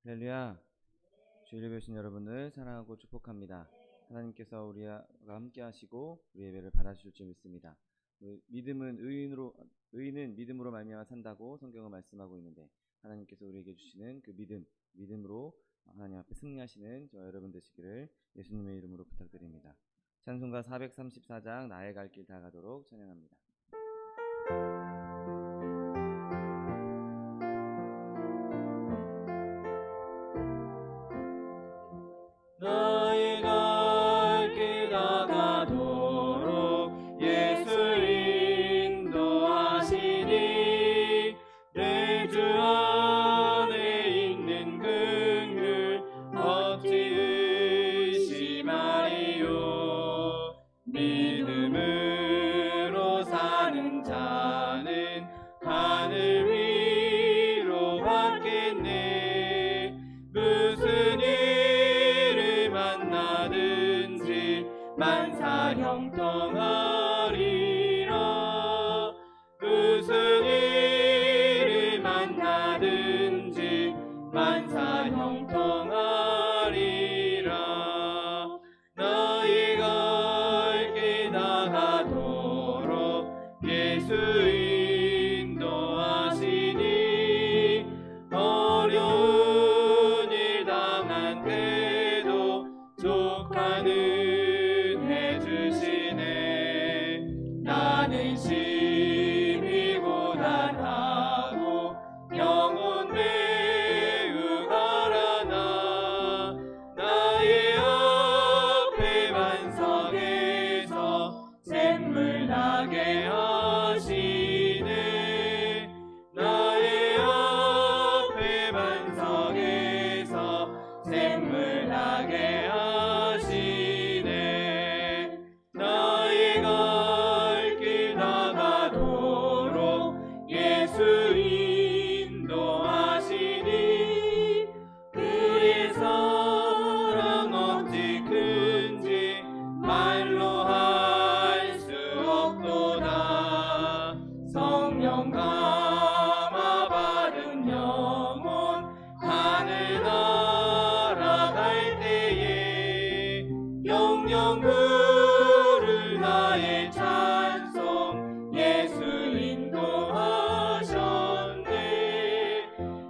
할렐루야. 주일에 뵈신 여러분을 사랑하고 축복합니다. 하나님께서 우리와 함께 하시고 우리 예배를 받아주실 줄 믿습니다. 의인은 믿음으로 말미암아 산다고 성경은 말씀하고 있는데, 하나님께서 우리에게 주시는 그 믿음으로 하나님 앞에 승리하시는 저 여러분 되시기를 예수님의 이름으로 부탁드립니다. 찬송가 434장 나의 갈 길 다 가도록 찬양합니다. 나의 갈 길 다 가도록 예수 인도하시니 내 주 안에 있는 긍휼 어찌 의심하리요. 믿음으로 사는 자는 하늘 위로 받겠네. 무슨 일을 만나든지 만사 형통하리라. 무슨 일을 만나든지 만사 형통하리라. 나의 갈 길 다 가도록 예수 인도하시니 어려운 일 당한 때도 족하는 은혜 주시네. 나는 심히 고단하고 영혼 매우 가라나. 나의 앞에 반석에서 샘물 나게 하시네. 나의 앞에 반석에서 샘물 나게 하시네. 나의 갈 길 다 가도록 예수 인도하시니 그의 사랑 어찌 큰지 말로 할 수 없도다. 성령 감화 받은 영혼 하늘 날아갈 때에 영영 부를 나의 찬송 예수 인도하셨네.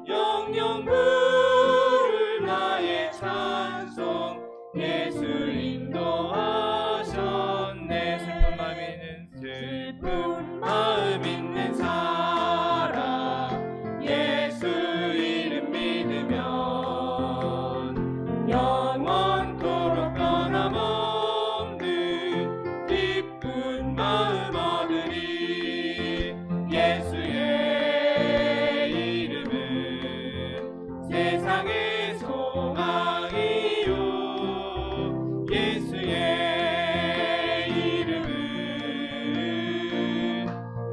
영영 부를 나의 찬송 예수 인도하셨네. 슬픈 마음 있는 사람 예수 이름 믿으면 영원토록 변함없는 기쁜 마음 얻으리. 예수의 이름은 세상의 소망이요. 예수의 이름은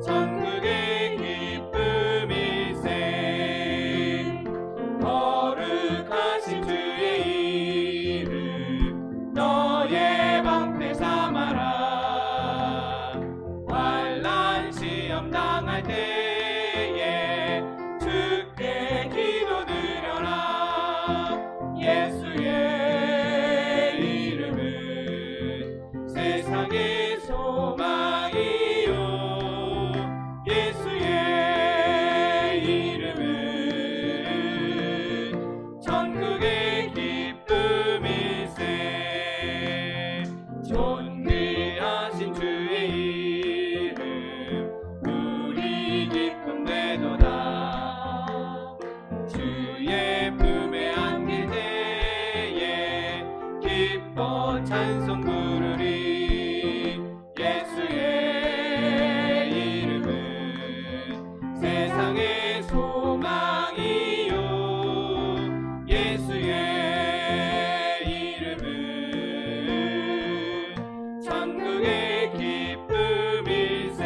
천국의 기쁨일세. 거룩하신 주의 이름 너의 방패 삼아라. 환난 시험 당할 때에 주께 기도드려라. 예수의 이름은 세상의 소망이요. 예수의 이름은 천국의 기쁨일세. 존귀하신 주의 이름 우리 기쁨 되도다. 주의 품에 안길 때에 기뻐 찬송 부르리. 예수의 이름은 세상의 소망이요. 예수의 이름은 천국의 기쁨일세.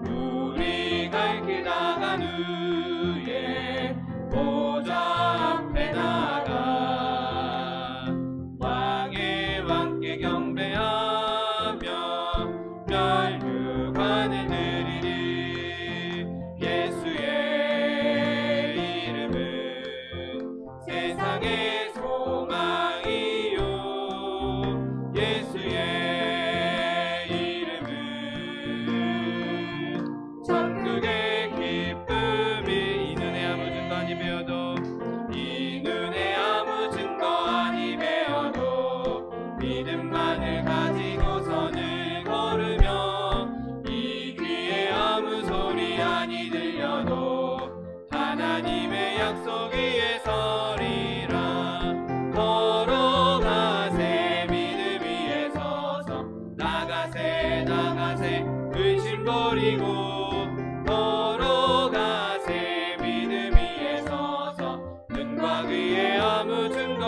우리 갈 길 다 간 후에 보좌 앞에 나가 왕의 왕께 경배하며 멸류관을 드리리. 예수의 이름은 믿음만을 가지고 선을 걸으며 이 귀에 아무 소리 아니 들려도 하나님의 약속 위에 서리라. 걸어가세 믿음 위에 서서 나가세 나가세 의심 버리고 걸어가세 믿음 위에 서서 눈과 귀에 아무 증거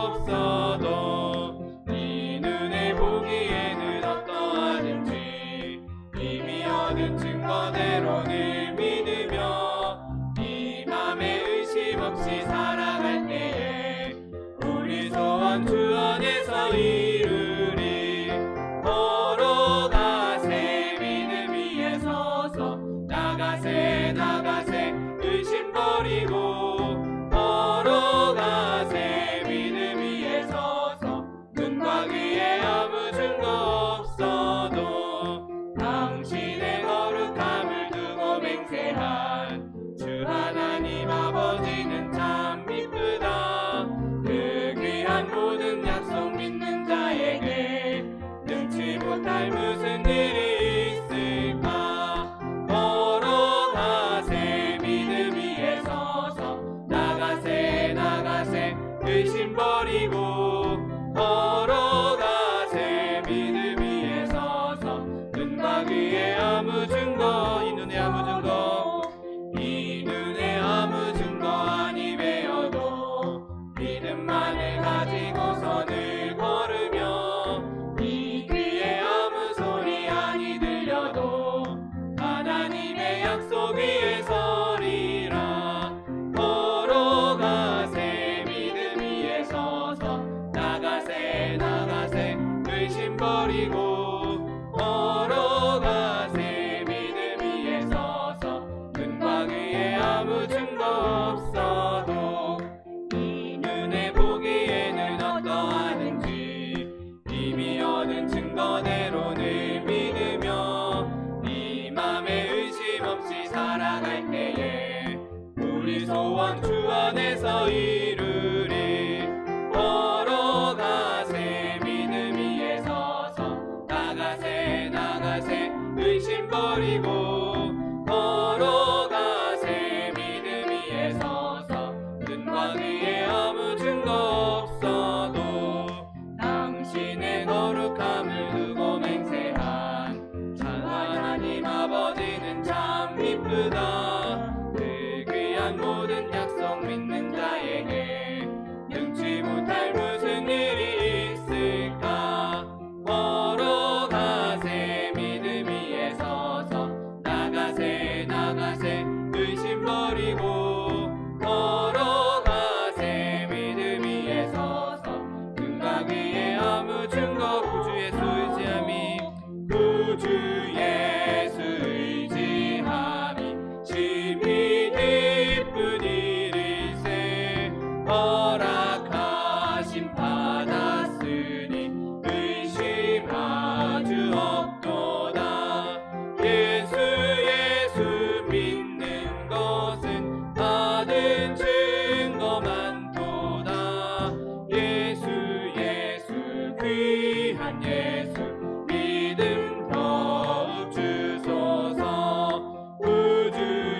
없어도 네 눈에 보기에는 어떠하든지 이미 얻은 증거대로를 믿으며 이 맘에 의심 없이 살아갈 때에 우리 소원 주 안에서 이루리. 걸어가세 믿음 위에 서서 나가세 나가세 의심 버리고 걸어가세 믿음 위에 서서 눈과 귀에 아무 증거 없어도 당신의 거룩함을 두고 맹세한 주 하나님 아버지는 참 미쁘다. 그 귀한 모든 약속 믿는 자에게 능치 못할 무슨 일이 있을까. 걸어가세 믿음 위에 서서 나가세 나가세 의심 버리고 걸어가세 믿음 위에 서서 눈과 귀에 아무 증거 이 눈에 아무 증거 이 눈에 아무 증거 아니 배어도 믿음만을 가지고 선을 걸으며 이 귀에 아무 소리 아니 들려도 하나님의 약속 위에 서리라. 걸어가세 믿음 위에 서서 나가세 나가세 의심 버리고 걸어가세 믿음 위에 서서 눈과 귀에 아무 증거 없어도 이 눈에 보기에는 어떠하든지 이미 얻은 증거대로를 믿으며 이 맘에 의심 없이 살아갈 때에 우리 소원 주 안에서 이루리. 걸어가세 믿음 위에 서서 나가세 나가세 의심 버리고 걸어가세 믿음 위에 서서 눈과 귀에 아무 증거 없어도 당신의 거룩함을 두고 맹세한 참 하나님 아버지는 참 미쁘다. 그 귀한 모든 약속 믿는 자에게 능치 못할 무슨 일이 있을까. 걸어가세 믿음 위에 서서 나가세 나가세 의심 버리고 걸어가세 믿음 위에 서서 눈과 귀에 아무 증거 구주 예수 의지함이 구주 예수 의지함이 심히 기쁜 일일세. 허락하심 받았으니 의심하주 없도다. 예수 믿는 것은 받은 증거 많도다. 예수 귀한 예수 믿음 더욱 주소서. 구주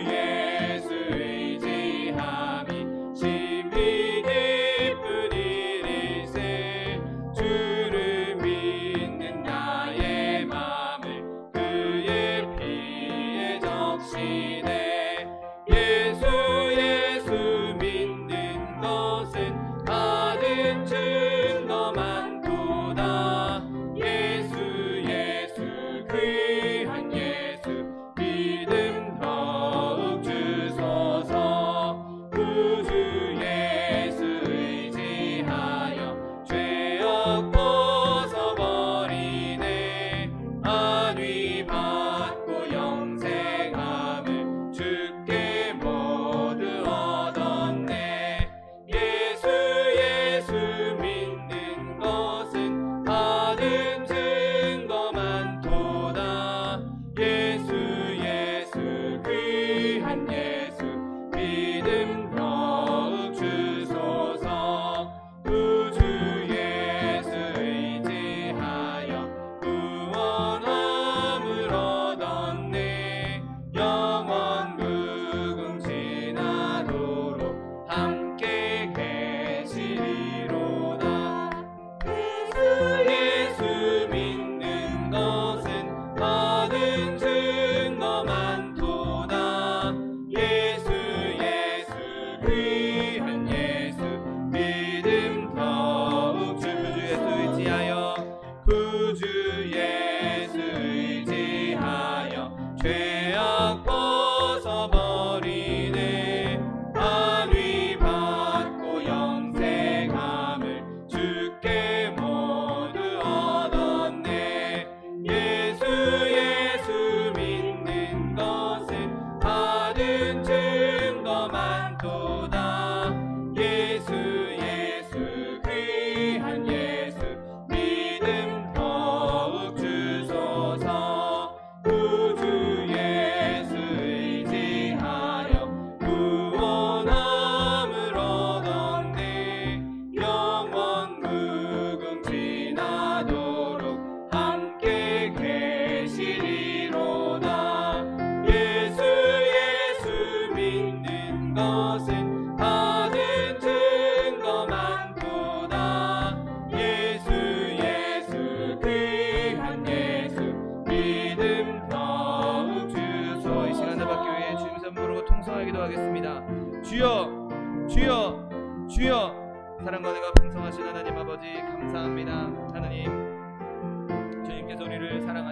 예수 의지함이 심히 기쁜 일일세. 주를 믿는 나의 맘을 그의 피에 적시네. 예수 믿는 것은 받은 증거 많도다. 예수 귀한 예수 믿음 더욱 주소서. 구주 예수 의지하여 죄악 벗어버리네. 안위 받고 영생함을 주께 모두 얻었네. 예수 믿는 것은 받은 증거 많도다. 예수 귀한 예수 믿음 더욱 주소서. 구주 예수 의지하여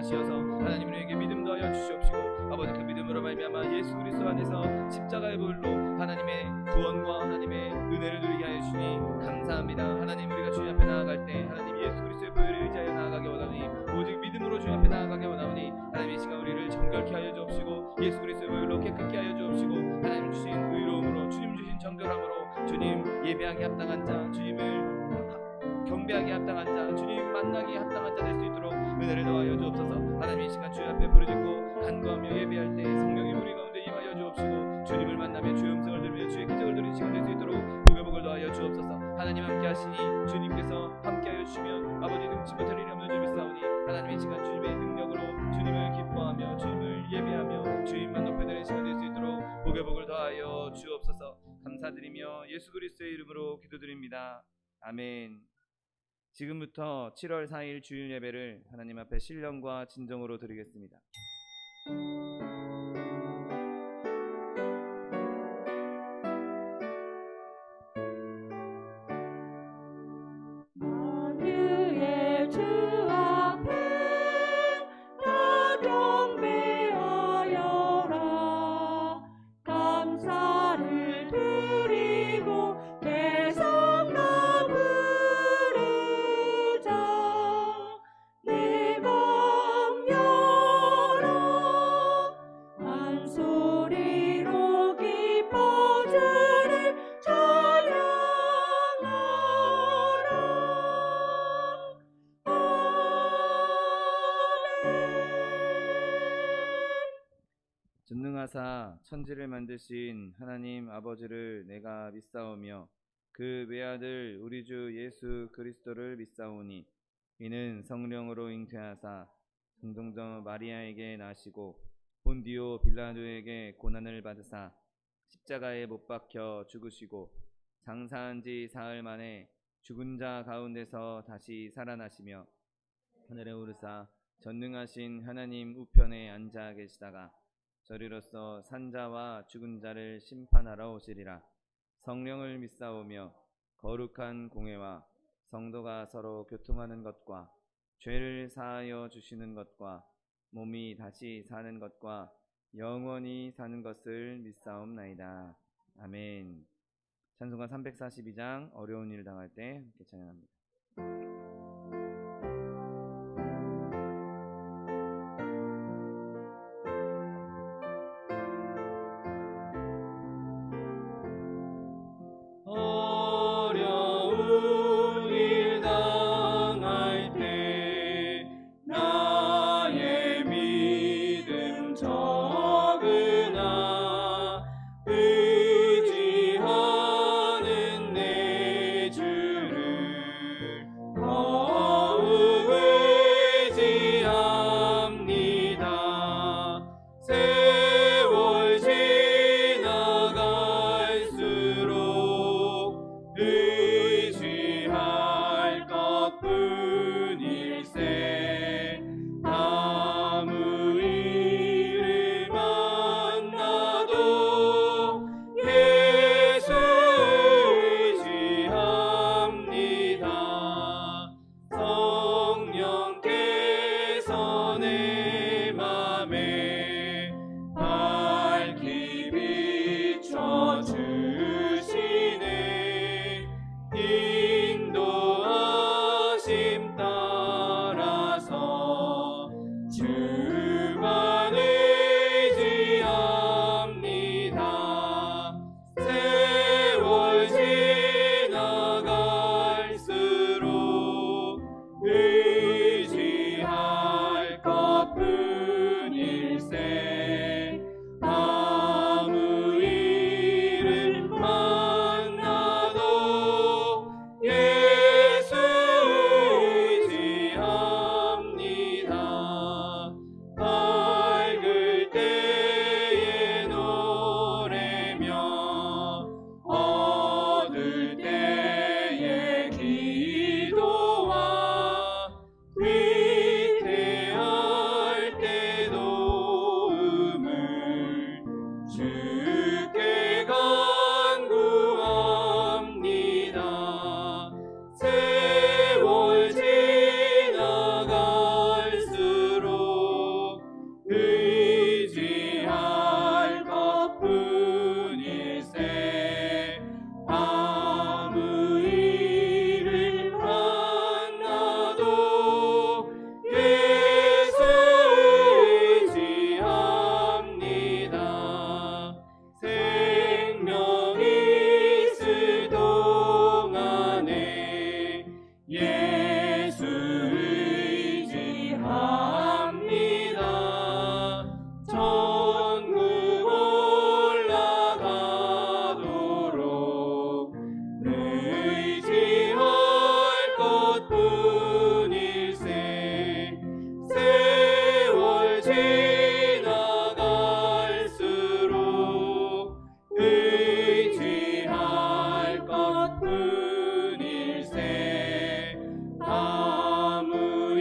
하시어서 하나님 우리에게 믿음도 하여 주시옵시고 아버지 그 믿음으로 말미암아 예수 그리스도 안에서 십자가의 보혈로 하나님의 구원과 하나님의 은혜를 누리게 하여 주시니 감사합니다. 하나님 우리가 주님 앞에 나아갈 때 하나님 예수 그리스도의 보혈을 의지하여 나아가게 원하오니 오직 믿음으로 주님 앞에 나아가게 원하오니 하나님 이 시간 우리를 정결케 하여 주옵시고 예수 그리스도의 보혈로 깨끗게 하여 주옵시고 하나님 주신 의로움으로 주님 주신 정결함으로 주님 예배하기 합당한 자 주님을 경배하기 합당한 자 주님 만나기 합당한 자 될 수 있도록 은혜를 더하여 주옵소서. 하나님 이 시간 주님 앞에 부르짖고 간구하며 예배할 때 성령이 우리 가운데 임하여 주옵시고 주님을 만나며 주의 음성을 들으며 주의 기적을 누리는 시간 될 수 있도록 복을 더하여 주옵소서. 하나님 함께 하시니 주님께서 함께 하여 주시면 아버지 능치 못할 일이 없는 줄 믿사오니 하나님 이 시간 주님의 능력으로 주님을 기뻐하며 주님을 예배하며 주님만 높여드리는 시간 될 수 있도록 복을 더하여 주옵소서. 감사드리며 예수 그리스도의 이름으로 기도드립니다. 아멘. 지금부터 7월 4일 주일 예배를 하나님 앞에 신령과 진정으로 드리겠습니다. 만유의 주 앞에 다 경배하여라. 감사를 드리고 대성 다 부르자. 내 맘 열어 한 소리로 기뻐 주를 찬양하라. 전능하사 천지를 만드신 하나님 아버지를 내가 믿사오며 그 외아들 우리 주 예수 그리스도를 믿사오니 이는 성령으로 잉태하사 성동정 마리아에게 나시고 본디오 빌라도에게 고난을 받으사 십자가에 못 박혀 죽으시고 장사한 지 사흘 만에 죽은 자 가운데서 다시 살아나시며 하늘에 오르사 전능하신 하나님 우편에 앉아 계시다가 저리로서 산자와 죽은 자를 심판하러 오시리라. 성령을 믿사오며 거룩한 공회와 성도가 서로 교통하는 것과 죄를 사하여 주시는 것과 몸이 다시 사는 것과 영원히 사는 것을 믿사옵나이다. 아멘. 찬송가 342장 어려운 일 당할 때 함께 찬양합니다. 어려운 일 당할 때 나의 믿음 적으나 의지하는 내 주를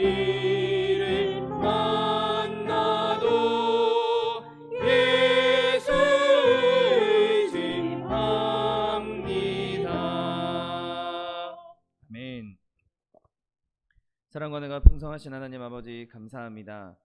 우리를 만나도 예수 의지합니다. 아멘. 사랑과 은혜가 풍성하신 하나님 아버지 감사합니다.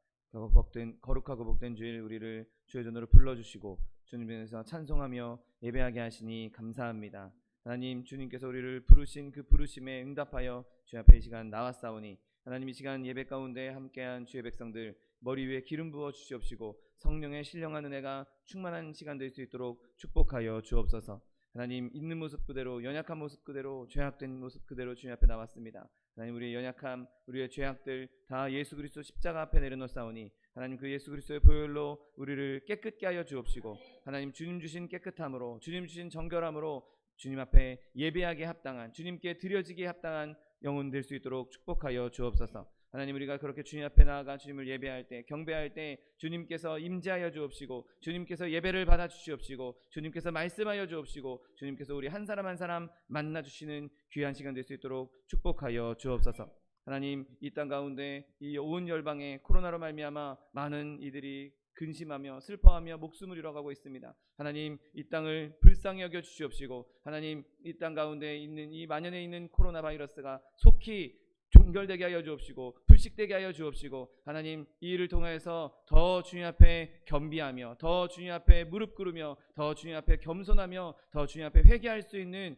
거룩하고 복된 주일 우리를 주의 전으로 불러주시고 주님께서 찬송하며 예배하게 하시니 감사합니다. 하나님, 주님께서 우리를 부르신 그 부르심에 응답하여 주의 앞에 이 시간 나왔사오니 하나님, 이 시간 예배 가운데 함께한 주의 백성들 머리 위에 기름 부어 주시옵시고 성령의 신령한 은혜가 충만한 시간 될 수 있도록 축복하여 주옵소서. 하나님, 있는 모습 그대로, 연약한 모습 그대로, 죄악된 모습 그대로 주님 앞에 나왔습니다. 하나님, 우리의 연약함, 우리의 죄악들 다 예수 그리스도 십자가 앞에 내려놓사오니 하나님, 그 예수 그리스도의 보혈로 우리를 깨끗게 하여 주옵시고 하나님, 주님 주신 깨끗함으로, 주님 주신 정결함으로 주님 앞에 예배하기에 합당한, 주님께 드려지기에 합당한 영혼 될 수 있도록 축복하여 주옵소서. 하나님, 우리가 그렇게 주님 앞에 나아가 주님을 예배할 때, 경배할 때 주님께서 임재하여 주옵시고 주님께서 예배를 받아 주시옵시고 주님께서 말씀하여 주옵시고 주님께서 우리 한 사람 한 사람 만나 주시는 귀한 시간 될 수 있도록 축복하여 주옵소서. 하나님, 이 땅 가운데 이 온 열방에 코로나로 말미암아 많은 이들이 근심하며 슬퍼하며 목숨을 잃어가고 있습니다. 하나님, 이 땅을 불쌍히 여겨 주시옵시고 하나님, 이 땅 가운데 있는 이 만연해 있는 코로나 바이러스가 속히 종결되게 하여 주옵시고 불식되게 하여 주옵시고 하나님, 이 일을 통해서 더 주님 앞에 겸비하며 더 주님 앞에 무릎 꿇으며 더 주님 앞에 겸손하며 더 주님 앞에 회개할 수 있는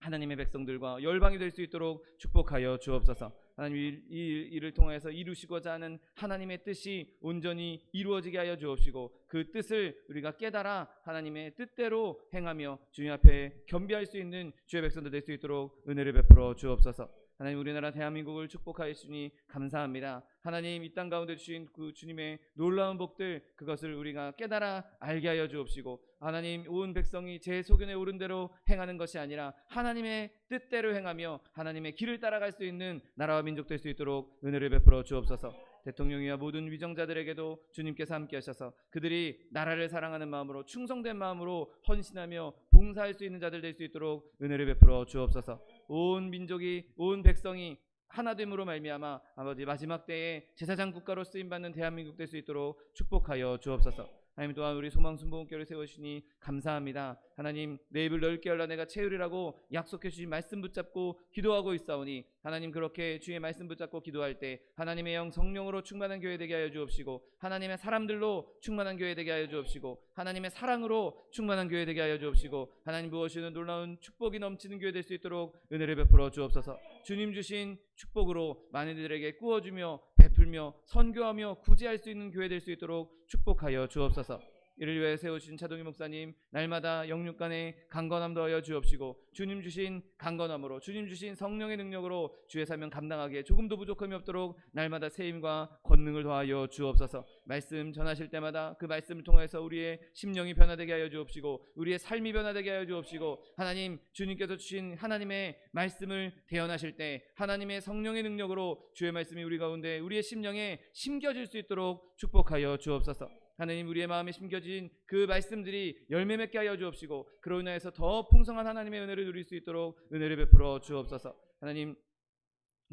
하나님의 백성들과 열방이 될 수 있도록 축복하여 주옵소서. 하나님, 이 일을 통해서 이루시고자 하는 하나님의 뜻이 온전히 이루어지게 하여 주옵시고 그 뜻을 우리가 깨달아 하나님의 뜻대로 행하며 주님 앞에 겸비할 수 있는 주의 백성들 될 수 있도록 은혜를 베풀어 주옵소서. 하나님, 우리나라 대한민국을 축복하여 주시니 감사합니다. 하나님, 이 땅 가운데 주신 그 주님의 놀라운 복들, 그것을 우리가 깨달아 알게 하여 주옵시고 하나님, 온 백성이 제 소견에 오른 대로 행하는 것이 아니라 하나님의 뜻대로 행하며 하나님의 길을 따라갈 수 있는 나라와 민족 될 수 있도록 은혜를 베풀어 주옵소서. 대통령이와 모든 위정자들에게도 주님께서 함께 하셔서 그들이 나라를 사랑하는 마음으로 충성된 마음으로 헌신하며 봉사할 수 있는 자들 될 수 있도록 은혜를 베풀어 주옵소서. 온 민족이, 온 백성이 하나됨으로 말미암아 아버지 마지막 때에 제사장 국가로 쓰임받는 대한민국 될 수 있도록 축복하여 주옵소서. 하나님, 또한 우리 소망순복음교회를 세우시니 감사합니다. 하나님, 내 입을 넓게 열라 내가 채우리라고 약속해 주신 말씀 붙잡고 기도하고 있사오니 하나님, 그렇게 주의 말씀 붙잡고 기도할 때 하나님의 영 성령으로 충만한 교회 되게 하여 주옵시고 하나님의 사람들로 충만한 교회 되게 하여 주옵시고 하나님의 사랑으로 충만한 교회 되게 하여 주옵시고 하나님 부어주시는 놀라운 축복이 넘치는 교회 될 수 있도록 은혜를 베풀어 주옵소서. 주님 주신 축복으로 많은 이들에게 꾸어주며 베풀며 선교하며 구제할 수 있는 교회 될 수 있도록 축복하여 주옵소서. 이를 위해 세우신 차동희 목사님 날마다 영육간에 강건함 더하여 주옵시고 주님 주신 강건함으로 주님 주신 성령의 능력으로 주의 사명 감당하기에 조금도 부족함이 없도록 날마다 세임과 권능을 더하여 주옵소서. 말씀 전하실 때마다 그 말씀을 통해서 우리의 심령이 변화되게 하여 주옵시고 우리의 삶이 변화되게 하여 주옵시고 하나님, 주님께서 주신 하나님의 말씀을 대언하실 때 하나님의 성령의 능력으로 주의 말씀이 우리 가운데 우리의 심령에 심겨질 수 있도록 축복하여 주옵소서. 하나님, 우리의 마음에 심겨진 그 말씀들이 열매 맺게 하여 주옵시고 그로 인하여서 더 풍성한 하나님의 은혜를 누릴 수 있도록 은혜를 베풀어 주옵소서. 하나님,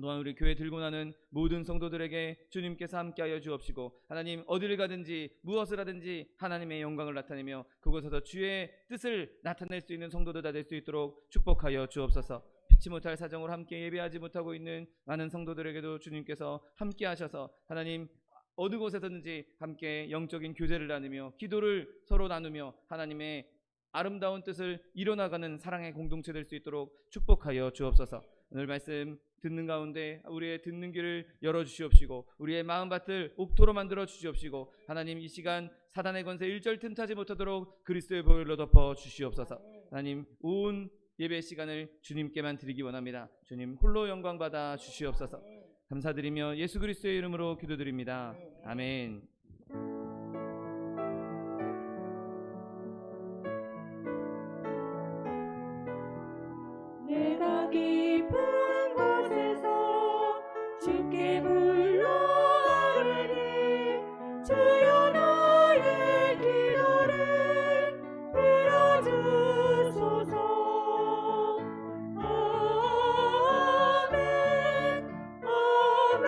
또한 우리 교회 들고 나는 모든 성도들에게 주님께서 함께하여 주옵시고 하나님, 어디를 가든지 무엇을 하든지 하나님의 영광을 나타내며 그곳에서 주의 뜻을 나타낼 수 있는 성도들 다 될 수 있도록 축복하여 주옵소서. 피치 못할 사정으로 함께 예배하지 못하고 있는 많은 성도들에게도 주님께서 함께하셔서 하나님, 어느 곳에서든지 함께 영적인 교제를 나누며 기도를 서로 나누며 하나님의 아름다운 뜻을 이뤄나가는 사랑의 공동체 될 수 있도록 축복하여 주옵소서. 오늘 말씀 듣는 가운데 우리의 듣는 귀를 열어주시옵시고 우리의 마음밭을 옥토로 만들어 주시옵시고 하나님, 이 시간 사단의 권세 일절 틈타지 못하도록 그리스도의 보혈로 덮어 주시옵소서. 하나님, 온 예배 시간을 주님께만 드리기 원합니다. 주님 홀로 영광 받아 주시옵소서. 감사드리며 예수 그리스도의 이름으로 기도드립니다. 아멘. 내가 깊은 곳에서 주께 불러오르니 주여 나의 기도를 들어주소서. 아멘 아멘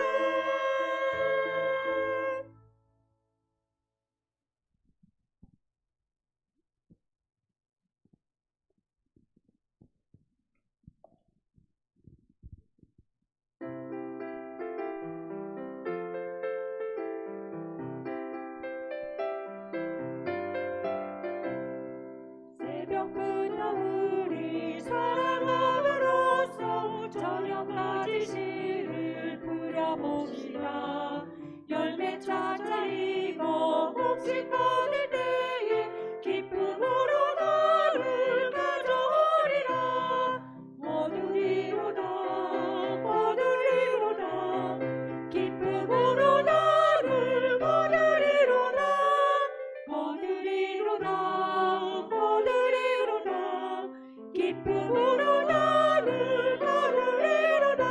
봅시다. 열매 찾아 익어 곡식 거둘 때에 기쁨으로 나를 가져오리라. 거두리로다 거두리로다 기쁨으로 나를 거두리로다. 거두리로다 거두리로다 기쁨으로 나를 거두리로다.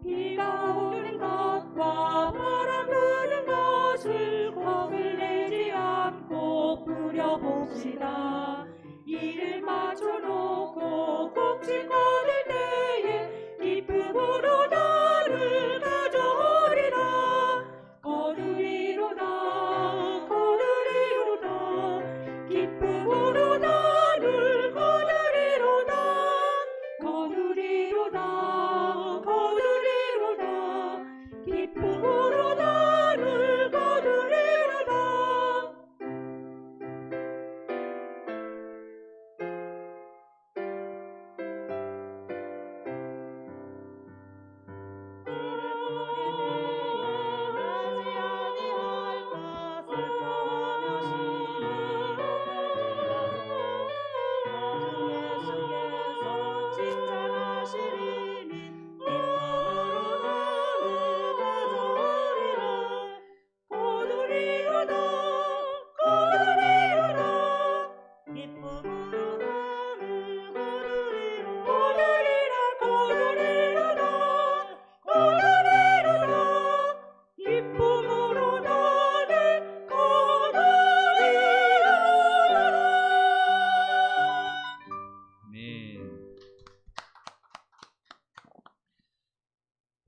비가 오는 것과 바람 부는 것을 겁을 내지 않고 뿌려봅시다. 이를 맞춰놓고 곡식 거둘 때에 기쁨으로 나를 가져오리라. 거두리로다 거두리로다 기쁨으로 나를 거두리로다. 거두리로다 거두리로다 기쁨으로 나를 거두리로다. 기쁨으로 나를 거두리로다. 아멘.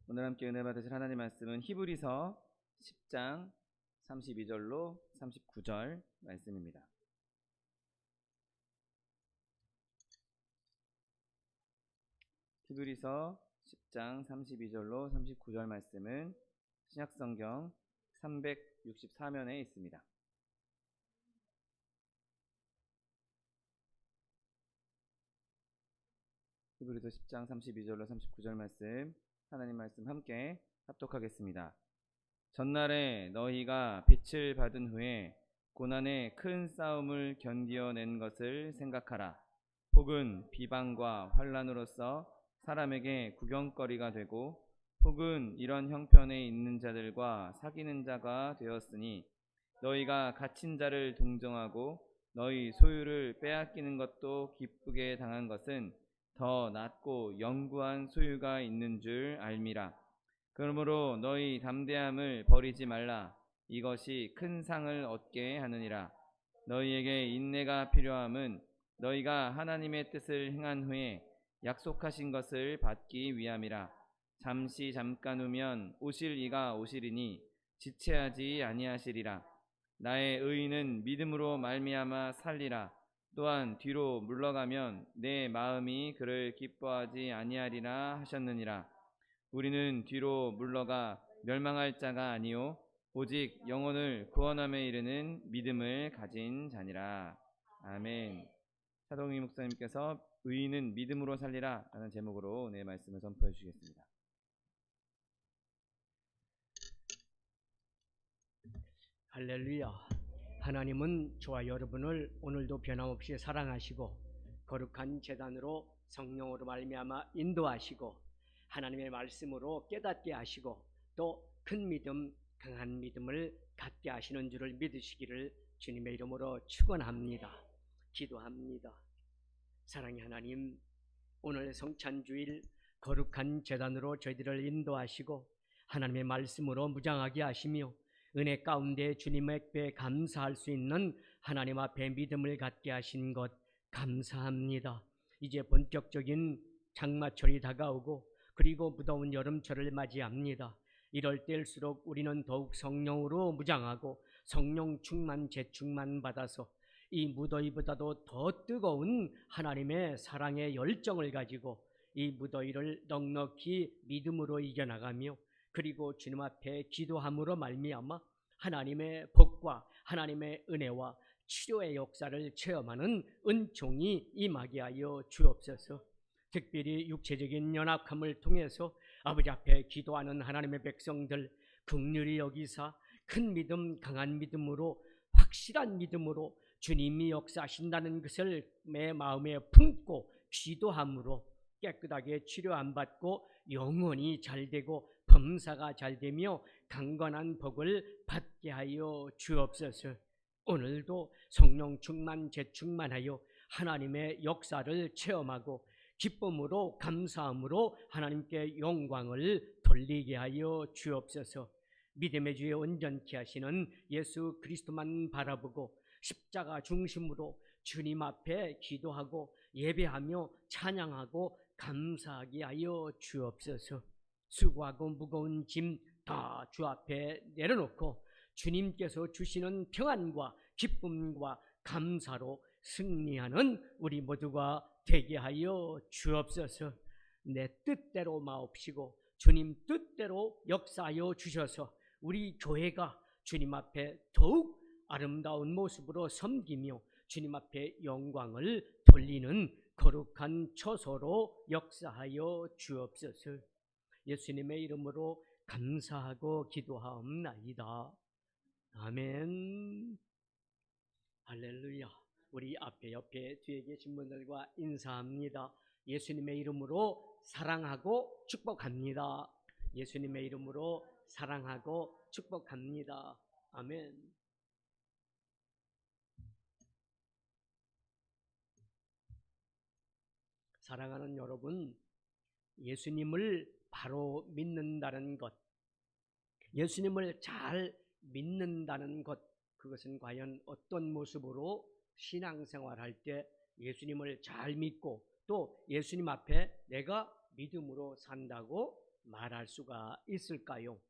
오늘 함께 은혜 받으실 하나님 말씀은 히브리서 10장 32절로 39절 말씀입니다. 히브리서 10장 32절로 39절 말씀은 신약성경 364면에 있습니다. 히브리서 10장 32절로 39절 말씀, 하나님 말씀 함께 합독하겠습니다. 전날에 너희가 빛을 받은 후에 고난의 큰 싸움을 견디어낸 것을 생각하라. 혹은 비방과 환난으로서 사람에게 구경거리가 되고, 혹은 이런 형편에 있는 자들과 사귀는 자가 되었으니, 너희가 갇힌 자를 동정하고 너희 소유를 빼앗기는 것도 기쁘게 당한 것은 더 낫고 영구한 소유가 있는 줄 알미라. 그러므로 너희 담대함을 버리지 말라. 이것이 큰 상을 얻게 하느니라. 너희에게 인내가 필요함은 너희가 하나님의 뜻을 행한 후에 약속하신 것을 받기 위함이라. 잠깐 후면 오실 이가 오시리니 지체하지 아니하시리라. 나의 의인은 믿음으로 말미암아 살리라. 또한 뒤로 물러가면 내 마음이 그를 기뻐하지 아니하리라 하셨느니라. 우리는 뒤로 물러가 멸망할 자가 아니요 오직 영혼을 구원함에 이르는 믿음을 가진 자니라. 아멘. 사동희 목사님께서 의인은 믿음으로 살리라 라는 제목으로 내 말씀을 선포해 주시겠습니다. 할렐루야. 하나님은 저와 여러분을 오늘도 변함없이 사랑하시고 거룩한 제단으로 성령으로 말미암아 인도하시고 하나님의 말씀으로 깨닫게 하시고 또 큰 믿음, 강한 믿음을 갖게 하시는 줄을 믿으시기를 주님의 이름으로 축원합니다. 기도합니다. 사랑의 하나님, 오늘 성찬주일 거룩한 제단으로 저희들을 인도하시고 하나님의 말씀으로 무장하게 하시며 은혜 가운데 주님의 께 감사할 수 있는 하나님 앞에 믿음을 갖게 하신 것 감사합니다. 이제 본격적인 장마철이 다가오고 그리고 무더운 여름철을 맞이합니다. 이럴 때일수록 우리는 더욱 성령으로 무장하고 성령 충만 재충만 받아서 이 무더위보다도 더 뜨거운 하나님의 사랑의 열정을 가지고 이 무더위를 넉넉히 믿음으로 이겨나가며 그리고 주님 앞에 기도함으로 말미암아 하나님의 복과 하나님의 은혜와 치료의 역사를 체험하는 은총이 임하게 하여 주옵소서. 특별히 육체적인 연약함을 통해서 아버지 앞에 기도하는 하나님의 백성들 긍휼히 여기사 큰 믿음, 강한 믿음으로, 확실한 믿음으로 주님이 역사하신다는 것을 내 마음에 품고 기도함으로 깨끗하게 치료 안 받고 영원히 잘되고 범사가 잘되며 강건한 복을 받게 하여 주옵소서. 오늘도 성령 충만 재충만하여 하나님의 역사를 체험하고 기쁨으로 감사함으로 하나님께 영광을 돌리게 하여 주옵소서. 믿음의 주에 온전케 하시는 예수 그리스도만 바라보고 십자가 중심으로 주님 앞에 기도하고 예배하며 찬양하고 감사하게 하여 주옵소서. 수고하고 무거운 짐 다 주 앞에 내려놓고 주님께서 주시는 평안과 기쁨과 감사로 승리하는 우리 모두가 되게 하여 주옵소서. 내 뜻대로 마옵시고 주님 뜻대로 역사하여 주셔서 우리 교회가 주님 앞에 더욱 아름다운 모습으로 섬기며 주님 앞에 영광을 돌리는 거룩한 처소로 역사하여 주옵소서. 예수님의 이름으로 감사하고 기도하옵나이다. 아멘. 할렐루야. 우리 앞에 옆에 뒤에 계신 분들과 인사합니다. 예수님의 이름으로 사랑하고 축복합니다. 예수님의 이름으로 사랑하고 축복합니다. 아멘. 사랑하는 여러분, 예수님을 바로 믿는다는 것, 예수님을 잘 믿는다는 것, 그것은 과연 어떤 모습으로 신앙생활할 때 예수님을 잘 믿고 또 예수님 앞에 내가 믿음으로 산다고 말할 수가 있을까요?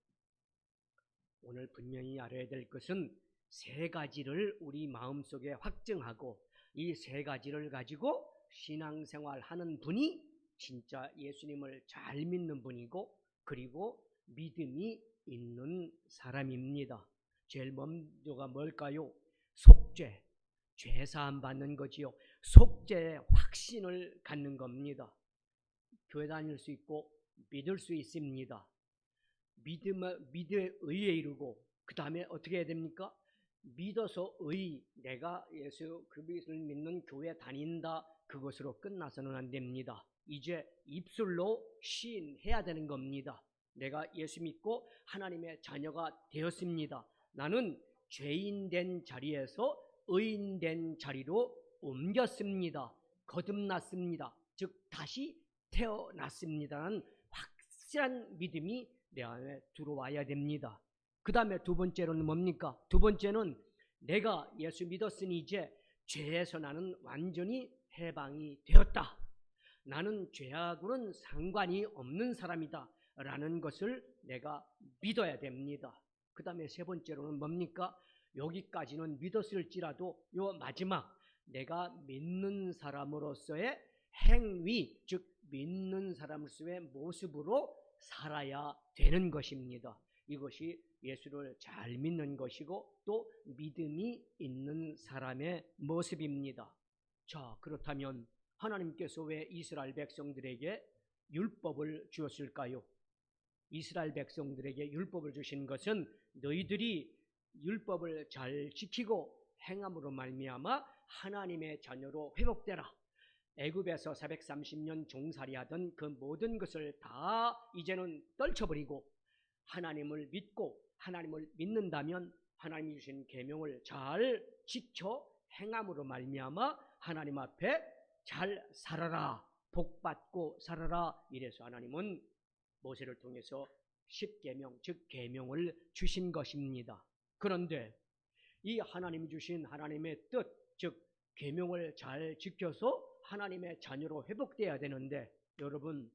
오늘 분명히 알아야 될 것은 세 가지를 우리 마음속에 확증하고 이 세 가지를 가지고 신앙생활하는 분이 진짜 예수님을 잘 믿는 분이고 그리고 믿음이 있는 사람입니다. 제일 먼저가 뭘까요? 속죄, 죄사함 받는 거지요. 속죄의 확신을 갖는 겁니다. 교회 다닐 수 있고 믿을 수 있습니다. 믿음에 의에 이르고 그 다음에 어떻게 해야 됩니까? 믿어서 내가 예수 그리스도를 믿는 교회 다닌다, 그것으로 끝나서는 안 됩니다. 이제 입술로 시인해야 되는 겁니다. 내가 예수 믿고 하나님의 자녀가 되었습니다. 나는 죄인 된 자리에서 의인 된 자리로 옮겼습니다. 거듭났습니다. 즉 다시 태어났습니다라는 확실한 믿음이 내 안에 들어와야 됩니다. 그 다음에 두 번째로는 뭡니까? 두 번째는 내가 예수 믿었으니 이제 죄에서 나는 완전히 해방이 되었다. 나는 죄하고는 상관이 없는 사람이다 라는 것을 내가 믿어야 됩니다. 그 다음에 세 번째로는 뭡니까? 여기까지는 믿었을지라도 요 마지막 내가 믿는 사람으로서의 행위, 즉 믿는 사람으로서의 모습으로 살아야 되는 것입니다. 이것이 예수를 잘 믿는 것이고 또 믿음이 있는 사람의 모습입니다. 자, 그렇다면 하나님께서 왜 이스라엘 백성들에게 율법을 주었을까요? 이스라엘 백성들에게 율법을 주신 것은 너희들이 율법을 잘 지키고 행함으로 말미암아 하나님의 자녀로 회복되라. 애굽에서 430년 종살이하던 그 모든 것을 다 이제는 떨쳐버리고 하나님을 믿고 하나님을 믿는다면 하나님이 주신 계명을 잘 지켜 행함으로 말미암아 하나님 앞에 잘 살아라, 복받고 살아라. 이래서 하나님은 모세를 통해서 십계명, 즉 계명을 주신 것입니다. 그런데 이 하나님이 주신 하나님의 뜻, 즉 계명을 잘 지켜서 하나님의 자녀로 회복돼야 되는데 여러분,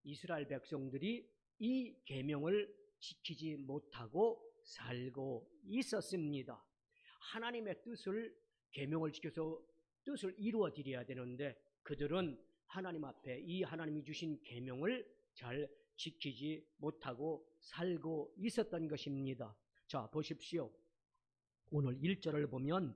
이스라엘 백성들이 이 계명을 지키지 못하고 살고 있었습니다. 하나님의 뜻을 계명을 지켜서 뜻을 이루어 드려야 되는데 그들은 하나님 앞에 이 하나님이 주신 계명을 잘 지키지 못하고 살고 있었던 것입니다. 자, 보십시오. 오늘 1절을 보면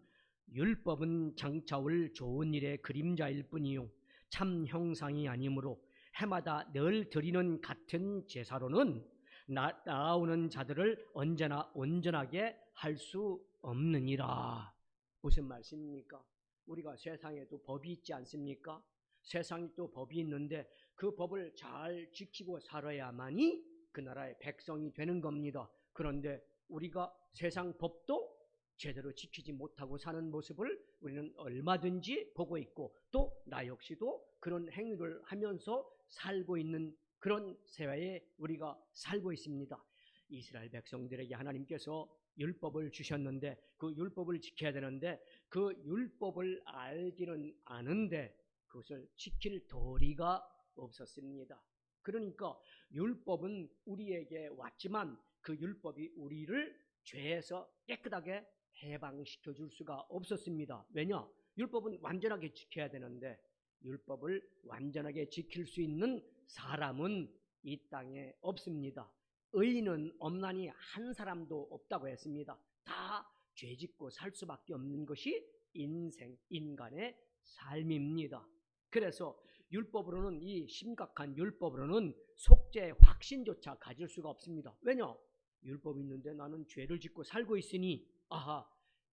율법은 장차올 좋은 일의 그림자일 뿐이요 참 형상이 아니므로 해마다 늘 드리는 같은 제사로는 나아오는 자들을 언제나 온전하게 할 수 없느니라. 무슨 말씀입니까? 우리가 세상에도 법이 있지 않습니까? 세상에 또 법이 있는데 그 법을 잘 지키고 살아야만이 그 나라의 백성이 되는 겁니다. 그런데 우리가 세상 법도 제대로 지키지 못하고 사는 모습을 우리는 얼마든지 보고 있고 또 나 역시도 그런 행위를 하면서 살고 있는 그런 세상에 우리가 살고 있습니다. 이스라엘 백성들에게 하나님께서 율법을 주셨는데 그 율법을 지켜야 되는데 그 율법을 알기는 아는데 그것을 지킬 도리가 없었습니다. 그러니까 율법은 우리에게 왔지만 그 율법이 우리를 죄에서 깨끗하게 해방시켜 줄 수가 없었습니다. 왜냐? 율법은 완전하게 지켜야 되는데 율법을 완전하게 지킬 수 있는 사람은 이 땅에 없습니다. 의인은 없나니 한 사람도 없다고 했습니다. 다 죄짓고 살 수밖에 없는 것이 인간의 삶입니다. 그래서 율법으로는 이 심각한 율법으로는 속죄의 확신조차 가질 수가 없습니다. 왜냐? 율법이 있는데 나는 죄를 짓고 살고 있으니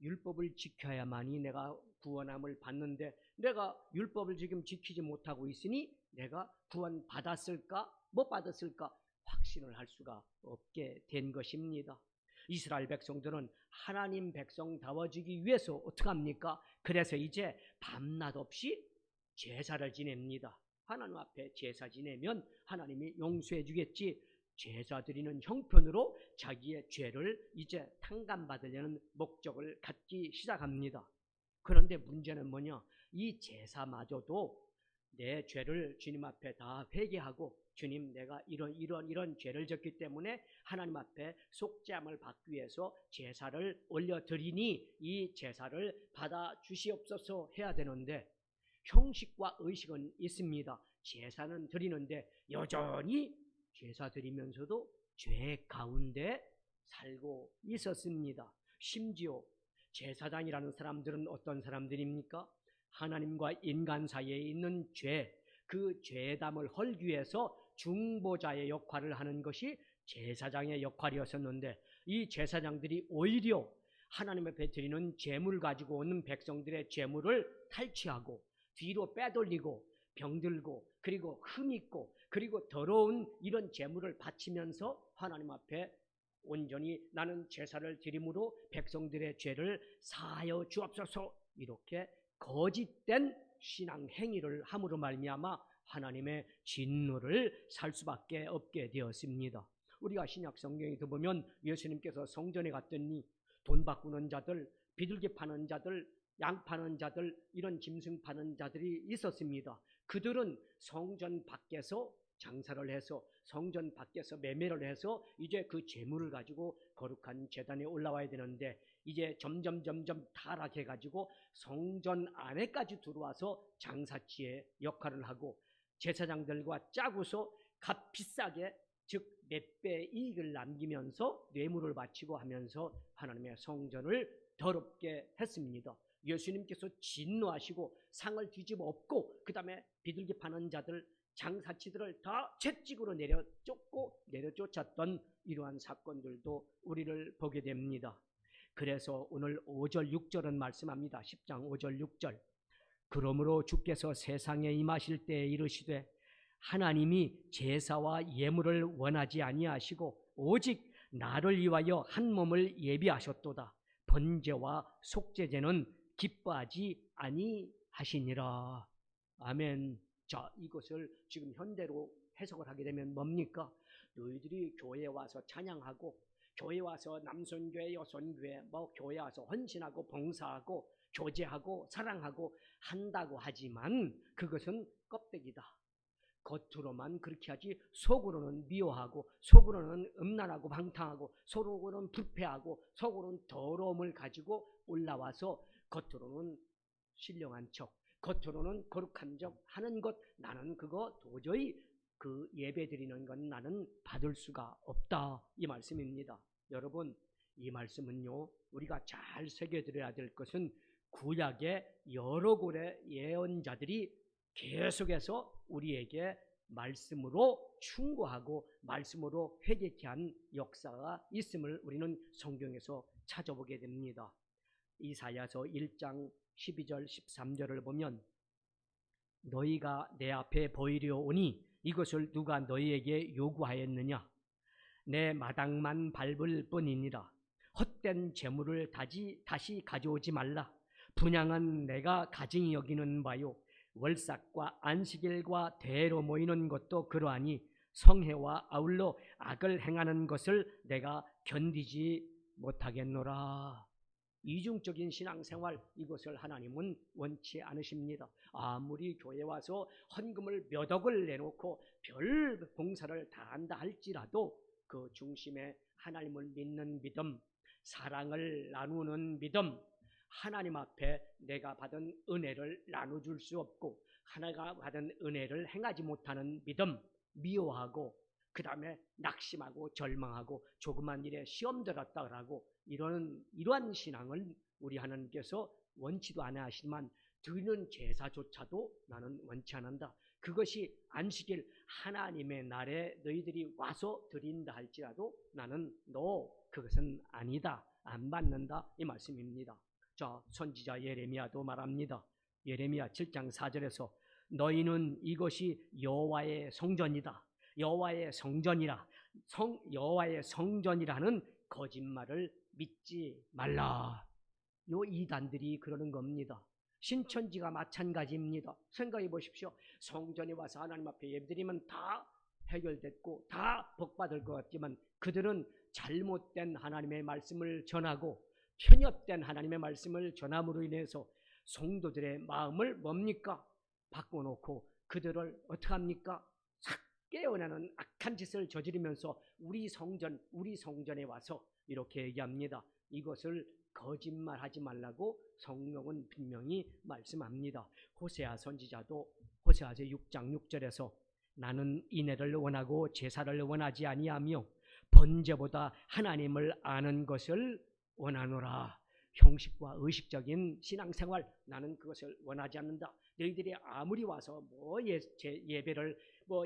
율법을 지켜야만이 내가 구원함을 받는데 내가 율법을 지금 지키지 못하고 있으니 내가 구원 받았을까 못 받았을까 확신을 할 수가 없게 된 것입니다. 이스라엘 백성들은 하나님 백성다워지기 위해서 어떻게 합니까? 그래서 이제 밤낮 없이 제사를 지냅니다. 하나님 앞에 제사 지내면 하나님이 용서해 주겠지. 제사 드리는 형편으로 자기의 죄를 이제 탕감받으려는 목적을 갖기 시작합니다. 그런데 문제는 뭐냐? 이 제사마저도 내 죄를 주님 앞에 다 회개하고 주님 내가 이런 죄를 졌기 때문에 하나님 앞에 속죄함을 받기 위해서 제사를 올려드리니 이 제사를 받아 주시옵소서 해야 되는데 형식과 의식은 있습니다. 제사는 드리는데 여전히 제사 드리면서도 죄 가운데 살고 있었습니다. 심지어 제사장이라는 사람들은 어떤 사람들입니까? 하나님과 인간 사이에 있는 죄, 그 죄담을 헐기 위해서 중보자의 역할을 하는 것이 제사장의 역할이었었는데 이 제사장들이 오히려 하나님 앞에 드리는 제물 가지고 오는 백성들의 제물을 탈취하고 뒤로 빼돌리고 병들고 그리고 흠있고 그리고 더러운 이런 제물을 바치면서 하나님 앞에 온전히 나는 제사를 드림으로 백성들의 죄를 사하여 주옵소서 이렇게 거짓된 신앙 행위를 함으로 말미암아 하나님의 진노를 살 수밖에 없게 되었습니다. 우리가 신약 성경에 보면 예수님께서 성전에 갔더니 돈 바꾸는 자들, 비둘기 파는 자들, 양 파는 자들, 이런 짐승 파는 자들이 있었습니다. 그들은 성전 밖에서 장사를 해서 성전 밖에서 매매를 해서 이제 그 재물을 가지고 거룩한 제단에 올라와야 되는데 이제 점점 타락해 가지고 성전 안에까지 들어와서 장사치의 역할을 하고 제사장들과 짜고서 값 비싸게 즉 몇 배의 이익을 남기면서 뇌물을 바치고 하면서 하나님의 성전을 더럽게 했습니다. 예수님께서 진노하시고 상을 뒤집어 엎고 그 다음에 비둘기 파는 자들 장사치들을 다 채찍으로 내려쫓았던 이러한 사건들도 우리를 보게 됩니다. 그래서 오늘 5절 6절은 말씀합니다. 10장 5절 6절 그러므로 주께서 세상에 임하실 때에 이르시되 하나님이 제사와 예물을 원하지 아니하시고 오직 나를 위하여 한 몸을 예비하셨도다. 번제와 속죄제는 기뻐하지 아니하시니라. 아멘. 자, 이것을 지금 현대로 해석을 하게 되면 뭡니까? 너희들이 교회에 와서 찬양하고 교회 와서 남선교회, 여선교회, 교회 와서 헌신하고 봉사하고 교제하고 사랑하고 한다고 하지만 그것은 껍데기다. 겉으로만 그렇게 하지 속으로는 미워하고 속으로는 음란하고 방탕하고 속으로는 불패하고 속으로는 더러움을 가지고 올라와서 겉으로는 신령한 척 겉으로는 거룩한 척 하는 것 나는 그거 도저히 그 예배 드리는 건 나는 받을 수가 없다 이 말씀입니다. 여러분 이 말씀은요 우리가 잘 새겨들어야 될 것은 구약의 여러 곳의 예언자들이 계속해서 우리에게 말씀으로 충고하고 말씀으로 회개케 한 역사가 있음을 우리는 성경에서 찾아보게 됩니다. 이사야서 1장 12절 13절을 보면 너희가 내 앞에 보이려 오니 이것을 누가 너희에게 요구하였느냐? 내 마당만 밟을 뿐이니라. 헛된 재물을 다시 가져오지 말라. 분향은 내가 가증히 여기는 바요. 월삭과 안식일과 대로 모이는 것도 그러하니 성회와 아울러 악을 행하는 것을 내가 견디지 못하겠노라. 이중적인 신앙생활, 이것을 하나님은 원치 않으십니다. 아무리 교회 와서 헌금을 몇 억을 내놓고 별 봉사를 다 한다 할지라도 그 중심에 하나님을 믿는 믿음, 사랑을 나누는 믿음, 하나님 앞에 내가 받은 은혜를 나눠줄 수 없고 하나가 받은 은혜를 행하지 못하는 믿음, 미워하고 그 다음에 낙심하고 절망하고 조그만 일에 시험 들었다 그러고 이러한 신앙은 우리 하나님께서 원치도 않아 하시지만 드리는 제사조차도 나는 원치 않는다. 그것이 안식일 하나님의 날에 너희들이 와서 드린다 할지라도 나는 너 그것은 아니다, 안 받는다, 이 말씀입니다. 자, 선지자 예레미야도 말합니다. 예레미야 7장 4절에서 너희는 이것이 여호와의 성전이다, 여호와의 성전이라, 여호와의 성전이라는 거짓말을 믿지 말라. 요 이단들이 그러는 겁니다. 신천지가 마찬가지입니다. 생각해 보십시오. 성전에 와서 하나님 앞에 예배드리면 다 해결됐고 다 복받을 것 같지만 그들은 잘못된 하나님의 말씀을 전하고 편협된 하나님의 말씀을 전함으로 인해서 성도들의 마음을 뭡니까? 바꿔놓고 그들을 어떻게 합니까? 싹 깨어나는 악한 짓을 저지르면서 우리 성전에 와서 이렇게 얘기합니다. 이것을 거짓말하지 말라고 성경은 분명히 말씀합니다. 호세아 선지자도 호세아서 6장 6절에서 나는 인애를 원하고 제사를 원하지 아니하며 번제보다 하나님을 아는 것을 원하노라. 형식과 의식적인 신앙생활, 나는 그것을 원하지 않는다. 너희들이 아무리 와서 예배를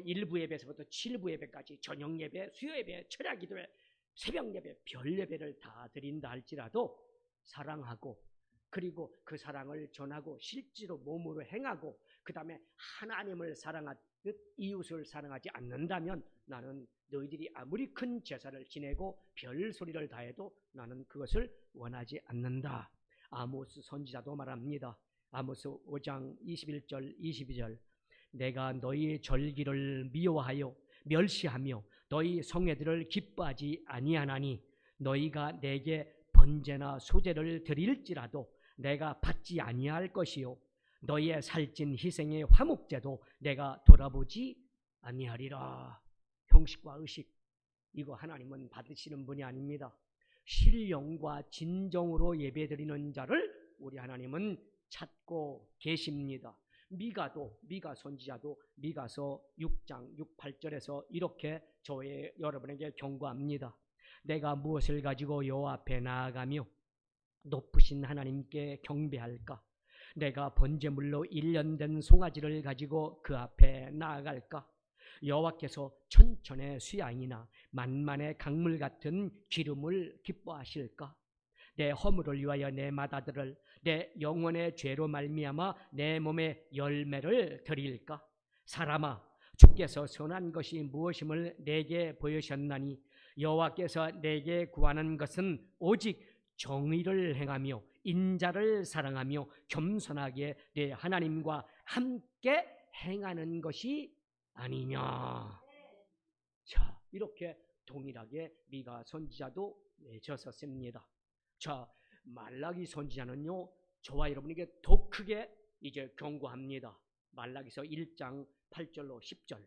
일부 예배에서부터 7부 예배까지 저녁 예배, 수요 예배, 철야 기도회, 새벽 예배, 별 예배를 다 드린다 할지라도 사랑하고 그리고 그 사랑을 전하고 실제로 몸으로 행하고 그 다음에 하나님을 사랑하듯 이웃을 사랑하지 않는다면 나는 너희들이 아무리 큰 제사를 지내고 별 소리를 다해도 나는 그것을 원하지 않는다. 아모스 선지자도 말합니다. 아모스 5장 21절 22절 내가 너희 절기를 미워하여 멸시하며 너희 성회들을 기뻐하지 아니하나니 너희가 내게 번제나 소제를 드릴지라도 내가 받지 아니할 것이요 너희의 살찐 희생의 화목제도 내가 돌아보지 아니하리라. 형식과 의식, 이거 하나님은 받으시는 분이 아닙니다. 신령과 진정으로 예배드리는 자를 우리 하나님은 찾고 계십니다. 미가 선지자도 미가서 6장 6, 8절에서 이렇게 여러분에게 경고합니다. 내가 무엇을 가지고 여호와 앞에 나아가며 높으신 하나님께 경배할까? 내가 번제물로 1년 된 송아지를 가지고 그 앞에 나아갈까? 여호와께서 천천의 수양이나 만만의 강물 같은 기름을 기뻐하실까? 내 허물을 위하여 내 맏아들을 내 영혼의 죄로 말미암아 내 몸에 열매를 드릴까? 사람아, 주께서 선한 것이 무엇임을 내게 보여셨나니 여호와께서 내게 구하는 것은 오직 정의를 행하며 인자를 사랑하며 겸손하게 내 하나님과 함께 행하는 것이 아니냐. 자, 이렇게 동일하게 미가 선지자도 외쳤었습니다. 자, 말라기 선지자는요, 저와 여러분에게 더 크게 이제 경고합니다. 말라기서 1장 8절로 10절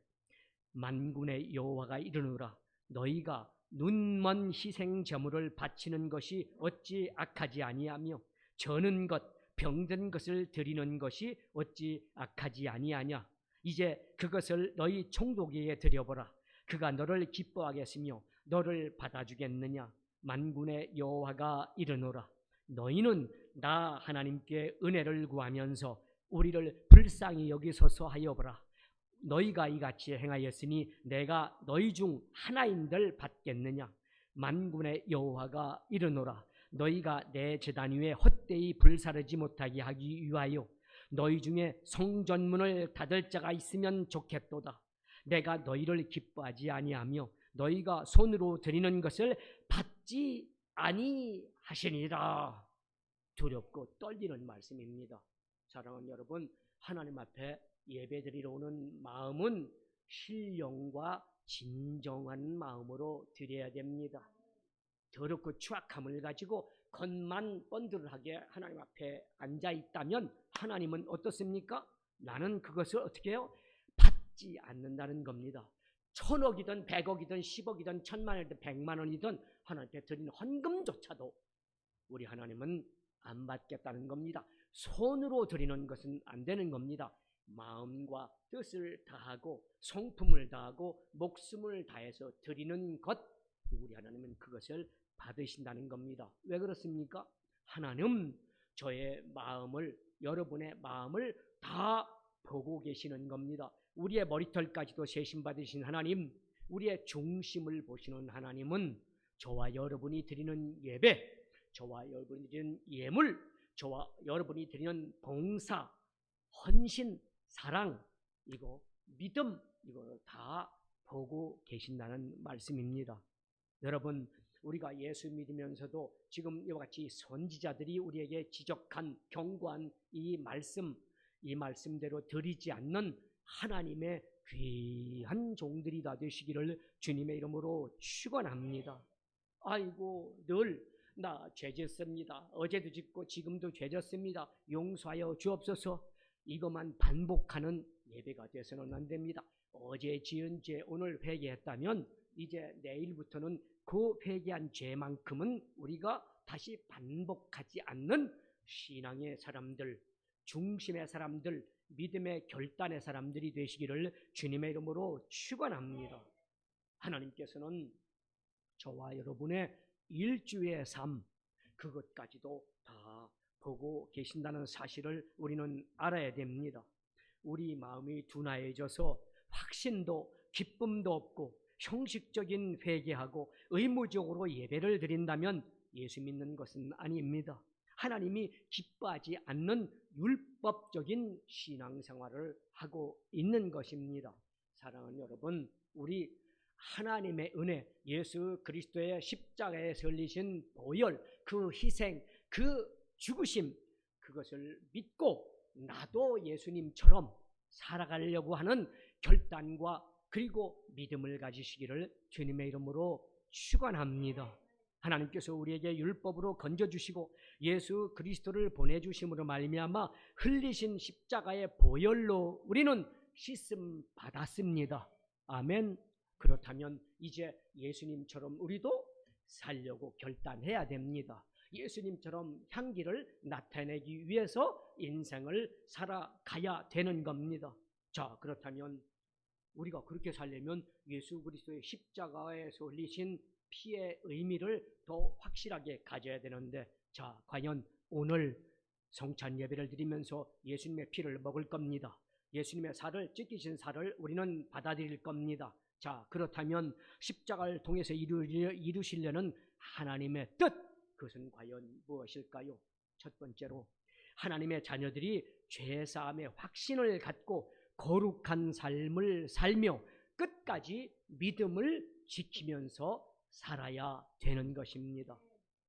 만군의 여호와가 이르노라 너희가 눈먼 희생 제물을 바치는 것이 어찌 악하지 아니하며 저는 것 병든 것을 드리는 것이 어찌 악하지 아니하냐. 이제 그것을 너희 총독에게 드려보라. 그가 너를 기뻐하겠으며 너를 받아주겠느냐. 만군의 여호와가 이르노라 너희는 나 하나님께 은혜를 구하면서 우리를 불쌍히 여기소서 하여보라. 너희가 이같이 행하였으니 내가 너희 중 하나인들 받겠느냐. 만군의 여호와가 이르노라. 너희가 내 제단 위에 헛되이 불사르지 못하게 하기 위하여 너희 중에 성전문을 닫을 자가 있으면 좋겠도다. 내가 너희를 기뻐하지 아니하며 너희가 손으로 드리는 것을 받지 아니하시니라. 두렵고 떨리는 말씀입니다. 사랑하는 여러분, 하나님 앞에 예배드리러 오는 마음은 신령과 진정한 마음으로 드려야 됩니다. 더럽고 추악함을 가지고 겉만 번들하게 하나님 앞에 앉아 있다면 하나님은 어떻습니까? 나는 그것을 어떻게 해요? 받지 않는다는 겁니다. 1000억이든 100억이든 10억이든 1000만원이든 100만원이든 하나님께 드리는 헌금조차도 우리 하나님은 안 받겠다는 겁니다. 손으로 드리는 것은 안 되는 겁니다. 마음과 뜻을 다하고 성품을 다하고 목숨을 다해서 드리는 것, 우리 하나님은 그것을 받으신다는 겁니다. 왜 그렇습니까? 하나님 저의 마음을, 여러분의 마음을 다 보고 계시는 겁니다. 우리의 머리털까지도 세심받으신 하나님, 우리의 중심을 보시는 하나님은 저와 여러분이 드리는 예배, 저와 여러분이 드리는 예물, 저와 여러분이 드리는 봉사, 헌신, 사랑, 이거 믿음, 이거 다 보고 계신다는 말씀입니다. 여러분, 우리가 예수 믿으면서도 지금 이와 같이 선지자들이 우리에게 지적한 경고한 이 말씀대로 드리지 않는 하나님의 귀한 종들이 다 되시기를 주님의 이름으로 축원합니다. 아이고, 늘 나 죄졌습니다. 어제도 짓고 지금도 죄졌습니다. 용서하여 주옵소서. 이것만 반복하는 예배가 돼서는 안 됩니다. 어제 지은 죄 오늘 회개했다면 이제 내일부터는 그 회개한 죄만큼은 우리가 다시 반복하지 않는 신앙의 사람들, 중심의 사람들, 믿음의 결단의 사람들이 되시기를 주님의 이름으로 축원합니다. 하나님께서는 저와 여러분의 일주의 삶, 그것까지도 다 보고 계신다는 사실을 우리는 알아야 됩니다. 우리 마음이 둔화해져서 확신도 기쁨도 없고 형식적인 회개하고 의무적으로 예배를 드린다면 예수 믿는 것은 아닙니다. 하나님이 기뻐하지 않는 율법적인 신앙생활을 하고 있는 것입니다. 사랑하는 여러분, 우리 하나님의 은혜, 예수 그리스도의 십자가에 설리신 보혈, 그 희생, 그 죽으심, 그것을 믿고 나도 예수님처럼 살아가려고 하는 결단과 그리고 믿음을 가지시기를 주님의 이름으로 축원합니다. 하나님께서 우리에게 율법으로 건져주시고 예수 그리스도를 보내주심으로 말미암아 흘리신 십자가의 보혈로 우리는 씻음 받았습니다. 아멘. 그렇다면 이제 예수님처럼 우리도 살려고 결단해야 됩니다. 예수님처럼 향기를 나타내기 위해서 인생을 살아가야 되는 겁니다. 자, 그렇다면 우리가 그렇게 살려면 예수 그리스도의 십자가에서 흘리신 피의 의미를 더 확실하게 가져야 되는데, 자, 과연 오늘 성찬 예배를 드리면서 예수님의 피를 먹을 겁니다. 예수님의 살을, 찢기신 살을 우리는 받아들일 겁니다. 자, 그렇다면 십자가를 통해서 이루시려는 하나님의 뜻, 그것은 과연 무엇일까요? 첫 번째로 하나님의 자녀들이 죄사함의 확신을 갖고 거룩한 삶을 살며 끝까지 믿음을 지키면서 살아야 되는 것입니다.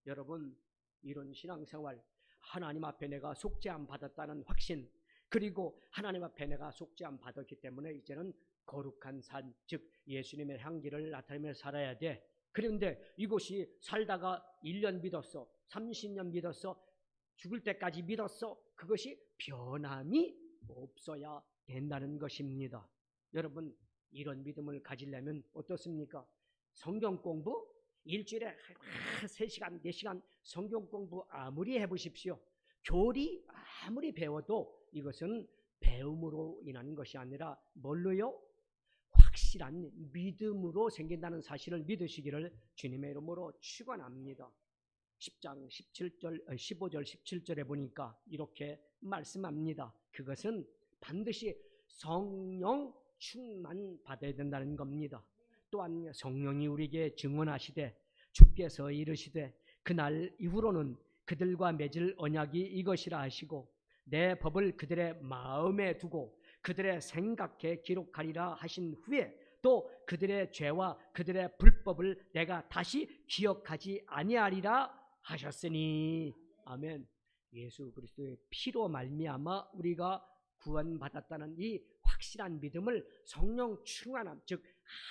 여러분, 이런 신앙생활, 하나님 앞에 내가 속죄함 받았다는 확신, 그리고 하나님 앞에 내가 속죄함 받았기 때문에 이제는 거룩한 삶, 즉 예수님의 향기를 나타내며 살아야 돼. 그런데 이곳이 살다가 1년 믿었어, 30년 믿었어, 죽을 때까지 믿었어, 그것이 변함이 없어야 된다는 것입니다. 여러분, 이런 믿음을 가지려면 어떻습니까? 성경 공부 일주일에 3시간, 4시간 성경 공부 아무리 해보십시오. 교리 아무리 배워도 이것은 배움으로 인한 것이 아니라 뭘로요? 확실한 믿음으로 생긴다는 사실을 믿으시기를 주님의 이름으로 축원합니다. 10장 17절, 15절 17절에 보니까 이렇게 말씀합니다. 그것은 반드시 성령 충만 받아야 된다는 겁니다. 또한 성령이 우리에게 증언하시되 주께서 이르시되 그날 이후로는 그들과 맺을 언약이 이것이라 하시고 내 법을 그들의 마음에 두고 그들의 생각에 기록하리라 하신 후에 또 그들의 죄와 그들의 불법을 내가 다시 기억하지 아니하리라 하셨으니. 아멘. 예수 그리스도의 피로 말미암아 우리가 구원받았다는 이 확실한 믿음을 성령 충만함, 즉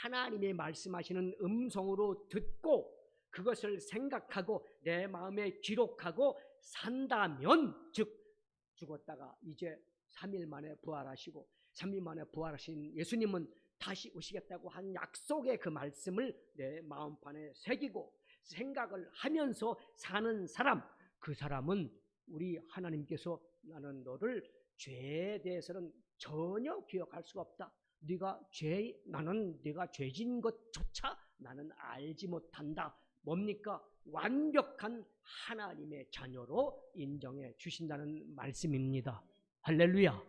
하나님이 말씀하시는 음성으로 듣고 그것을 생각하고 내 마음에 기록하고 산다면, 즉 죽었다가 이제 3일 만에 부활하시고 3일 만에 부활하신 예수님은 다시 오시겠다고 한 약속의 그 말씀을 내 마음판에 새기고 생각을 하면서 사는 사람, 그 사람은 우리 하나님께서 나는 너를 죄에 대해서는 전혀 기억할 수가 없다. 나는 네가 죄진 것조차 나는 알지 못한다. 뭡니까? 완벽한 하나님의 자녀로 인정해 주신다는 말씀입니다. 할렐루야.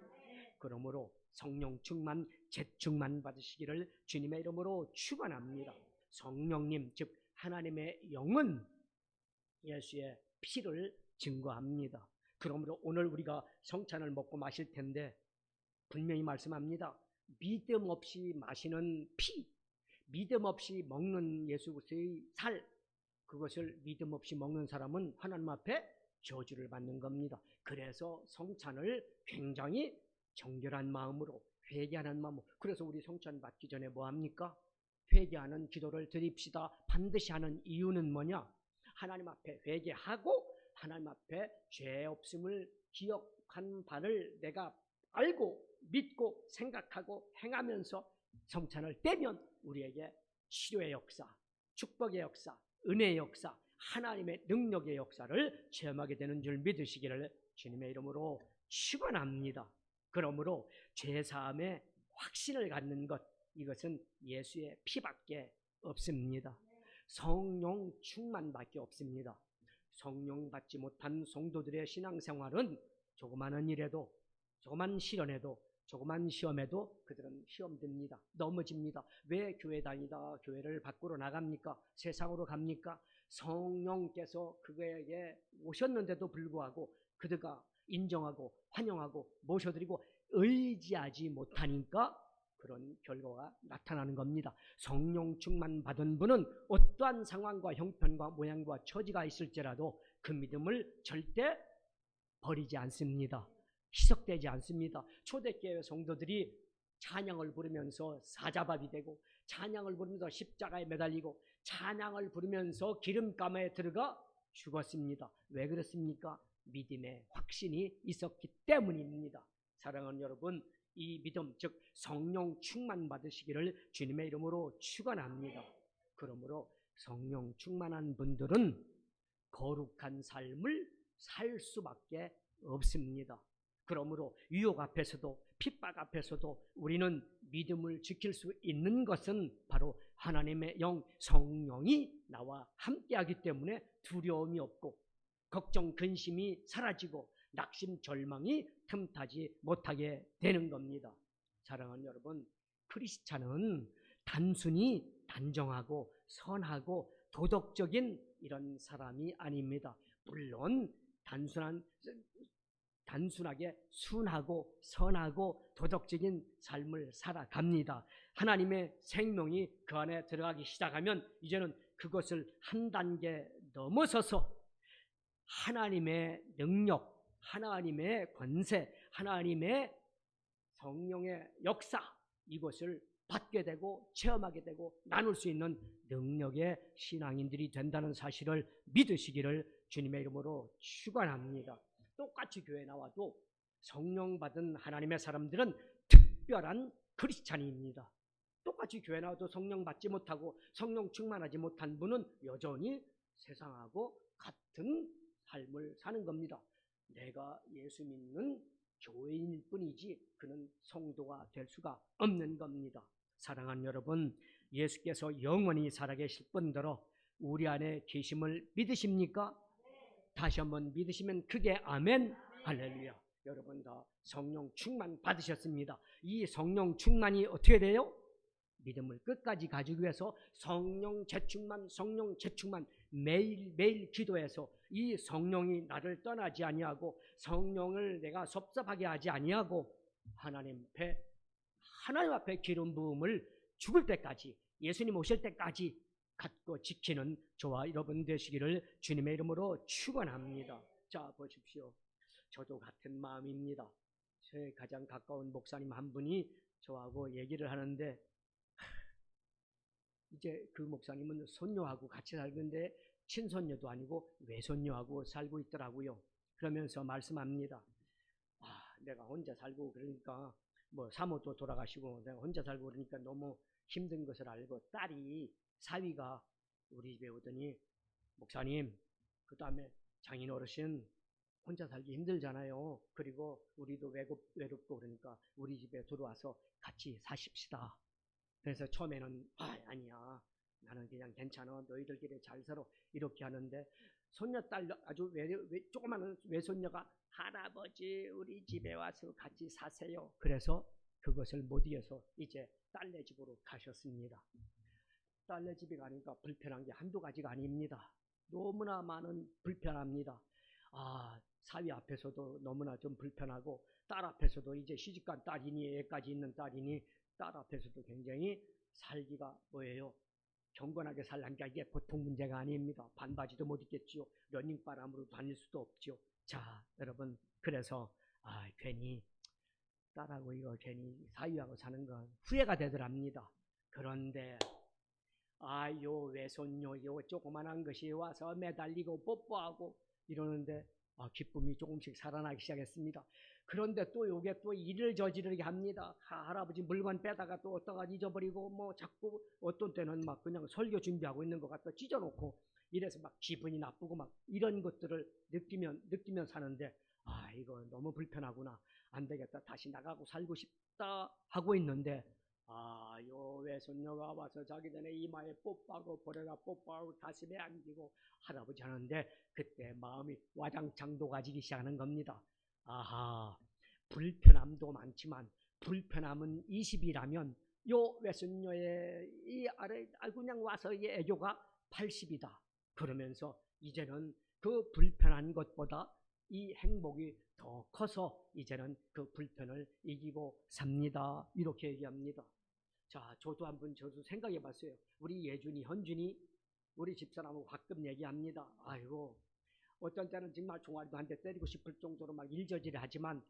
그러므로 성령 충만, 재충만 받으시기를 주님의 이름으로 축원합니다. 성령님, 즉 하나님의 영은 예수의 피를 증거합니다. 그러므로 오늘 우리가 성찬을 먹고 마실 텐데 분명히 말씀합니다. 믿음 없이 마시는 피, 믿음 없이 먹는 예수 그리스도의 살, 그것을 믿음 없이 먹는 사람은 하나님 앞에 저주를 받는 겁니다. 그래서 성찬을 굉장히 정결한 마음으로, 회개하는 마음으로, 그래서 우리 성찬 받기 전에 뭐 합니까? 회개하는 기도를 드립시다. 반드시 하는 이유는 뭐냐? 하나님 앞에 회개하고 하나님 앞에 죄 없음을 기억한 바를 내가 알고 믿고 생각하고 행하면서 성찬을 떼면 우리에게 치료의 역사, 축복의 역사, 은혜의 역사, 하나님의 능력의 역사를 체험하게 되는 줄 믿으시기를 주님의 이름으로 축원합니다. 그러므로 죄사함의 확신을 갖는 것, 이것은 예수의 피밖에 없습니다. 성령 충만밖에 없습니다. 성령 받지 못한 성도들의 신앙생활은 조그마한 일에도, 조그만 시련에도, 조그만 시험에도 그들은 시험됩니다. 넘어집니다. 왜 교회 다니다 교회를 밖으로 나갑니까? 세상으로 갑니까? 성령께서 그에게 오셨는데도 불구하고 그들가 인정하고 환영하고 모셔드리고 의지하지 못하니까 그런 결과가 나타나는 겁니다. 성령 충만 받은 분은 어떠한 상황과 형편과 모양과 처지가 있을지라도 그 믿음을 절대 버리지 않습니다. 희석되지 않습니다. 초대교회 성도들이 찬양을 부르면서 사자밥이 되고 찬양을 부르면서 십자가에 매달리고 찬양을 부르면서 기름감에 들어가 죽었습니다. 왜 그렇습니까? 믿음의 확신이 있었기 때문입니다. 사랑하는 여러분, 이 믿음, 즉 성령 충만 받으시기를 주님의 이름으로 축원합니다. 그러므로 성령 충만한 분들은 거룩한 삶을 살 수밖에 없습니다. 그러므로 유혹 앞에서도 핍박 앞에서도 우리는 믿음을 지킬 수 있는 것은 바로 하나님의 영 성령이 나와 함께하기 때문에 두려움이 없고 걱정 근심이 사라지고 낙심 절망이 틈타지 못하게 되는 겁니다. 사랑하는 여러분, 크리스찬은 단순히 단정하고 선하고 도덕적인 이런 사람이 아닙니다. 물론 단순하게 순하고 선하고 도덕적인 삶을 살아갑니다. 하나님의 생명이 그 안에 들어가기 시작하면 이제는 그것을 한 단계 넘어서서 하나님의 능력, 하나님의 권세, 하나님의 성령의 역사, 이것을 받게 되고 체험하게 되고 나눌 수 있는 능력의 신앙인들이 된다는 사실을 믿으시기를 주님의 이름으로 축원합니다. 똑같이 교회에 나와도 성령 받은 하나님의 사람들은 특별한 크리스찬입니다. 똑같이 교회 나와도 성령 받지 못하고 성령 충만하지 못한 분은 여전히 세상하고 같은 삶을 사는 겁니다. 내가 예수 믿는 교회인일 뿐이지 그는 성도가 될 수가 없는 겁니다. 사랑하는 여러분, 예수께서 영원히 살아계실 뿐더러 우리 안에 계심을 믿으십니까? 다시 한번 믿으시면 크게 아멘. 할렐루야. 여러분 다 성령 충만 받으셨습니다. 이 성령 충만이 어떻게 돼요? 믿음을 끝까지 가지기 위해서 성령 재충만 매일매일 기도해서 이 성령이 나를 떠나지 아니하고 성령을 내가 섭섭하게 하지 아니하고 하나님 앞에 기름 부음을 죽을 때까지, 예수님 오실 때까지 갖고 지키는 저와 여러분 되시기를 주님의 이름으로 축원합니다. 자, 보십시오. 저도 같은 마음입니다. 제 가장 가까운 목사님 한 분이 저하고 얘기를 하는데, 이제 그 목사님은 손녀하고 같이 살는데 친손녀도 아니고 외손녀하고 살고 있더라고요. 그러면서 말씀합니다. 내가 혼자 살고 그러니까 뭐 사모도 돌아가시고 내가 혼자 살고 그러니까 너무 힘든 것을 알고 딸이 사위가 우리 집에 오더니, 목사님, 그 다음에 장인 어르신 혼자 살기 힘들잖아요. 그리고 우리도 외롭고 그러니까 우리 집에 들어와서 같이 사십시다. 그래서 처음에는 아니야, 나는 그냥 괜찮아, 너희들끼리 잘 살아, 이렇게 하는데 손녀딸 아주 조그마한 외손녀가 할아버지 우리 집에 와서 같이 사세요. 그래서 그것을 못 이겨서 이제 딸네 집으로 가셨습니다. 딸네 집에 가니까 불편한 게 한두 가지가 아닙니다. 너무나 많은 불편합니다. 사위 앞에서도 너무나 좀 불편하고, 딸 앞에서도 이제 시집간 딸이니 애까지 있는 딸이니 딸 앞에서도 굉장히 살기가 뭐예요? 경건하게 살려니까 이게 보통 문제가 아닙니다. 반바지도 못 입겠지요. 러닝바람으로 다닐 수도 없죠. 자, 여러분, 그래서 괜히 딸하고 이거 괜히 사위하고 사는 건 후회가 되더랍니다. 그런데 요 외손녀 요 조그만한 것이 와서 매달리고 뽀뽀하고 이러는데 기쁨이 조금씩 살아나기 시작했습니다. 그런데 또 요게 또 일을 저지르게 합니다. 할아버지 물건 빼다가 또 어디다가 잊어버리고 뭐 자꾸 어떤 때는 막 그냥 설교 준비하고 있는 것 갖다 찢어놓고 이래서 막 기분이 나쁘고 막 이런 것들을 느끼면 사는데 이거 너무 불편하구나, 안 되겠다, 다시 나가고 살고 싶다 하고 있는데 요 외손녀가 와서 자기 전에 이마에 뽀뽀하고 볼에다 뽀뽀하고 가슴에 안기고 할아버지 하는데 그때 마음이 와장창 녹아지기 시작하는 겁니다. 불편함도 많지만 불편함은 20이라면 요 외손녀의 이 아래 그냥 와서 이 애교가 80이다. 그러면서 이제는 그 불편한 것보다 이 행복이 더 커서 이제는 그 불편을 이기고 삽니다. 이렇게 얘기합니다. 자, 저도 생각해 봤어요. 우리 예준이, 현준이 우리 집사람하고 가끔 얘기합니다. 아이고, 어떤 때는 정말 종아리도 한 대 때리고 싶을 정도로 막 일저지를 하지만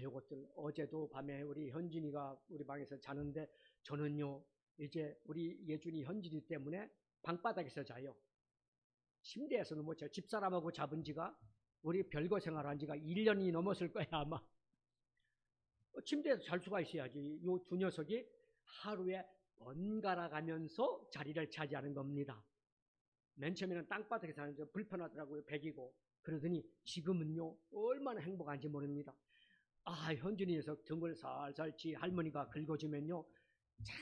요것들 어제도 밤에 우리 현준이가 우리 방에서 자는데 저는요 이제 우리 예준이, 현준이 때문에 방바닥에서 자요. 침대에서는 못 자요. 집사람하고 잡은 지가 우리 별거 생활한 지가 1년이 넘었을 거야 아마. 침대에서 잘 수가 있어야지. 요 두 녀석이 하루에 번갈아 가면서 자리를 차지하는 겁니다. 맨 처음에는 땅바닥에 사는 게 불편하더라고요. 백이고. 그러더니 지금은요 얼마나 행복한지 모릅니다. 현준이 녀석 등을 살살 지 할머니가 긁어주면요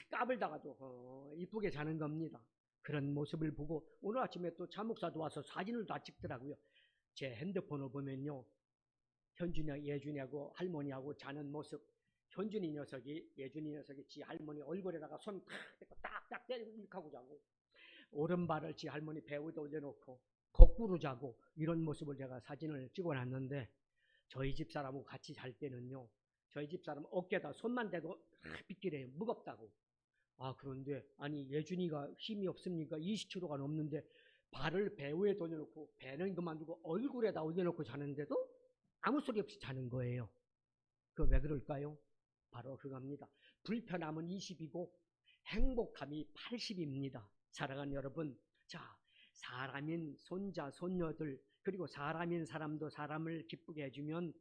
까불다가도 이쁘게 자는 겁니다. 그런 모습을 보고 오늘 아침에 또 차목사도 와서 사진을 다 찍더라고요. 제 핸드폰을 보면요 현준이, 예준이하고 할머니하고 자는 모습, 현준이 녀석이, 예준이 녀석이 지 할머니 얼굴에다가 손 딱딱 때리고 이렇게 하고 자고, 오른발을 지 할머니 배우에 올려놓고 거꾸로 자고, 이런 모습을 제가 사진을 찍어놨는데, 저희 집사람하고 같이 잘 때는요 저희 집사람 어깨에다 손만 대도 빗기래요. 무겁다고. 그런데 예준이가 힘이 없으니까 20kg가 넘는데 발을 배우에 올려놓고 배는 그만두고 얼굴에다 올려놓고 자는데도 아무 소리 없이 자는 거예요. 그 왜 그럴까요? 바로 그겁니다. 불편함은 20이고 행복함이 80입니다. 사랑하는 여러분, 자, 사람인 손자, 손녀들, 그리고 사람인 사람도 사람을 기쁘게 해주면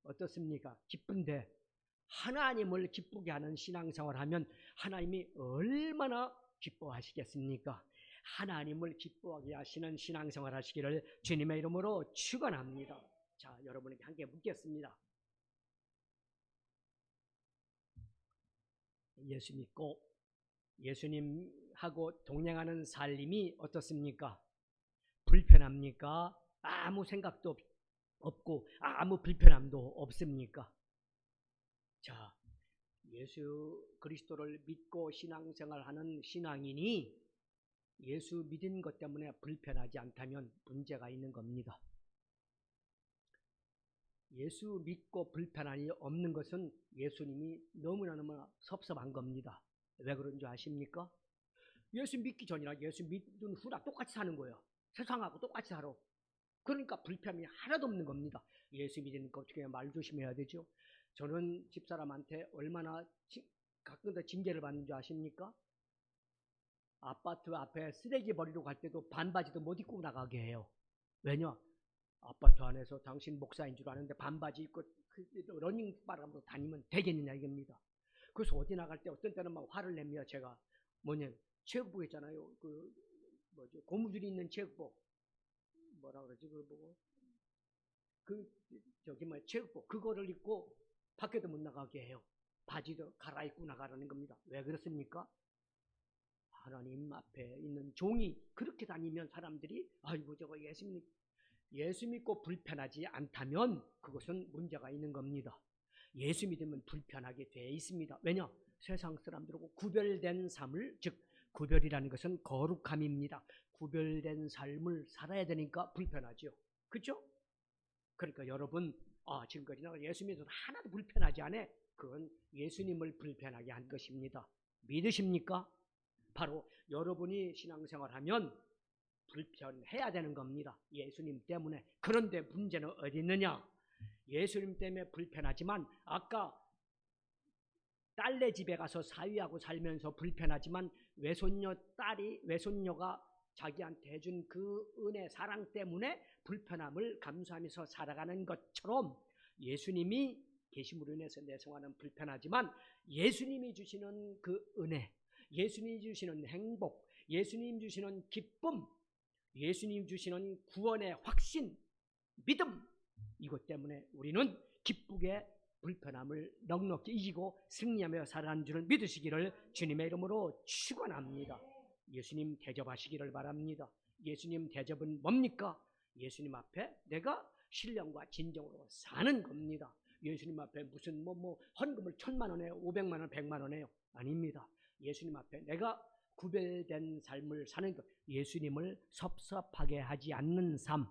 어떻습니까? 기쁜데 하나님을 기쁘게 하는 신앙생활을 하면 하나님이 얼마나 기뻐하시겠습니까? 하나님을 기뻐하게 하시는 신앙생활 하시기를 주님의 이름으로 축원합니다. 자, 여러분에게 함께 묻겠습니다. 예수 믿고 예수님하고 동행하는 삶이 어떻습니까? 불편합니까? 아무 생각도 없고 아무 불편함도 없습니까? 자, 예수 그리스도를 믿고 신앙생활하는 신앙인이 예수 믿은 것 때문에 불편하지 않다면 문제가 있는 겁니다. 예수 믿고 불편함이 없는 것은 예수님이 너무나 섭섭한 겁니다. 왜 그런 줄 아십니까? 예수 믿기 전이나 예수 믿은 후나 똑같이 사는 거예요. 세상하고 똑같이 살아. 그러니까 불편함이 하나도 없는 겁니다. 예수 믿으니까 어떻게 말 조심해야 되죠? 저는 집사람한테 얼마나 가끔도 징계를 받는 줄 아십니까? 아파트 앞에 쓰레기 버리러 갈 때도 반바지도 못 입고 나가게 해요. 왜냐? 아파트 안에서 당신 목사인 줄 아는데 반바지 입고 러닝바람으로 다니면 되겠느냐 이겁니다. 그래서 어디 나갈 때 어떤 때는 막 화를 내며 제가 체육복 있잖아요. 고무줄이 있는 체육복. 뭐라 그러지? 체육복. 그거를 입고 밖에도 못 나가게 해요. 바지도 갈아입고 나가라는 겁니다. 왜 그렇습니까? 하나님 앞에 있는 종이 그렇게 다니면 사람들이 아이고 저거 예수 믿고 불편하지 않다면 그것은 문제가 있는 겁니다. 예수 믿으면 불편하게 돼 있습니다. 왜냐? 세상 사람들하고 구별된 삶을, 즉 구별이라는 것은 거룩함입니다. 구별된 삶을 살아야 되니까 불편하죠. 그렇죠? 그러니까 여러분 지금까지 내가 예수 믿어서 하나도 불편하지 않아. 그건 예수님을 불편하게 한 것입니다. 믿으십니까? 바로 여러분이 신앙생활하면 불편해야 되는 겁니다. 예수님 때문에. 그런데 문제는 어디 있느냐? 예수님 때문에 불편하지만 아까 딸네 집에 가서 사위하고 살면서 불편하지만 외손녀가 자기한테 해준 그 은혜 사랑 때문에 불편함을 감수하면서 살아가는 것처럼 예수님이 계심으로 인해서 내 생활은 불편하지만 예수님이 주시는 그 은혜, 예수님이 주시는 행복, 예수님 주시는 기쁨, 예수님 주시는 구원의 확신, 믿음, 이것 때문에 우리는 기쁘게 불편함을 넉넉히 이기고 승리하며 살아가는 줄을 믿으시기를 주님의 이름으로 축원합니다. 예수님 대접하시기를 바랍니다. 예수님 대접은 뭡니까? 예수님 앞에 내가 신령과 진정으로 사는 겁니다. 예수님 앞에 무슨 헌금을 1,000만 원에 500만 원, 100만 원에요? 아닙니다. 예수님 앞에 내가 구별된 삶을 사는 것, 예수님을 섭섭하게 하지 않는 삶,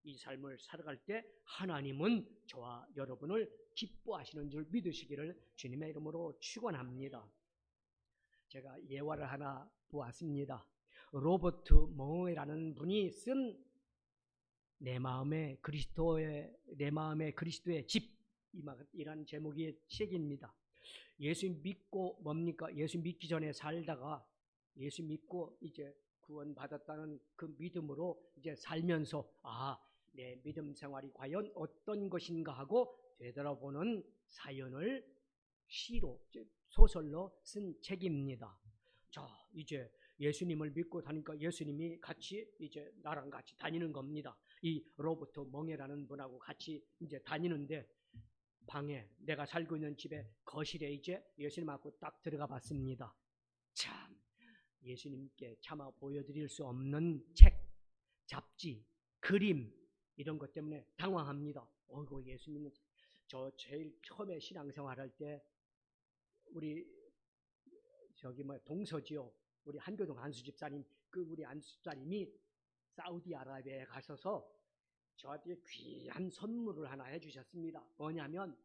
이 삶을 살아갈 때 하나님은 저와 여러분을 기뻐하시는 줄 믿으시기를 주님의 이름으로 축원합니다. 제가 예화를 하나 보았습니다. 로버트 멍에라는 분이 쓴 내 마음의 그리스도의 집, 이란 제목의 책입니다. 예수 믿고 뭡니까? 예수 믿기 전에 살다가 예수 믿고 이제 구원받았다는 그 믿음으로 이제 살면서 내 믿음 생활이 과연 어떤 것인가 하고 되돌아보는 사연을 시로, 소설로 쓴 책입니다. 자, 이제 예수님을 믿고 다니까 예수님이 같이 이제 나랑 같이 다니는 겁니다. 이 로버트 멍에라는 분하고 같이 이제 다니는데 방에, 내가 살고 있는 집에 거실에 이제 예수님 앞으로 딱 들어가 봤습니다. 참, 예수님께 차마 보여드릴 수 없는 책, 잡지, 그림 이런 것 때문에 당황합니다. 어이구, 예수님은 저 제일 처음에 신앙생활할 때 우리 동서지요. 우리 한교동 안수 집사님, 우리 안수 집사님이 사우디아라비아에 가셔서 저한테 귀한 선물을 하나 해주셨습니다. 뭐냐면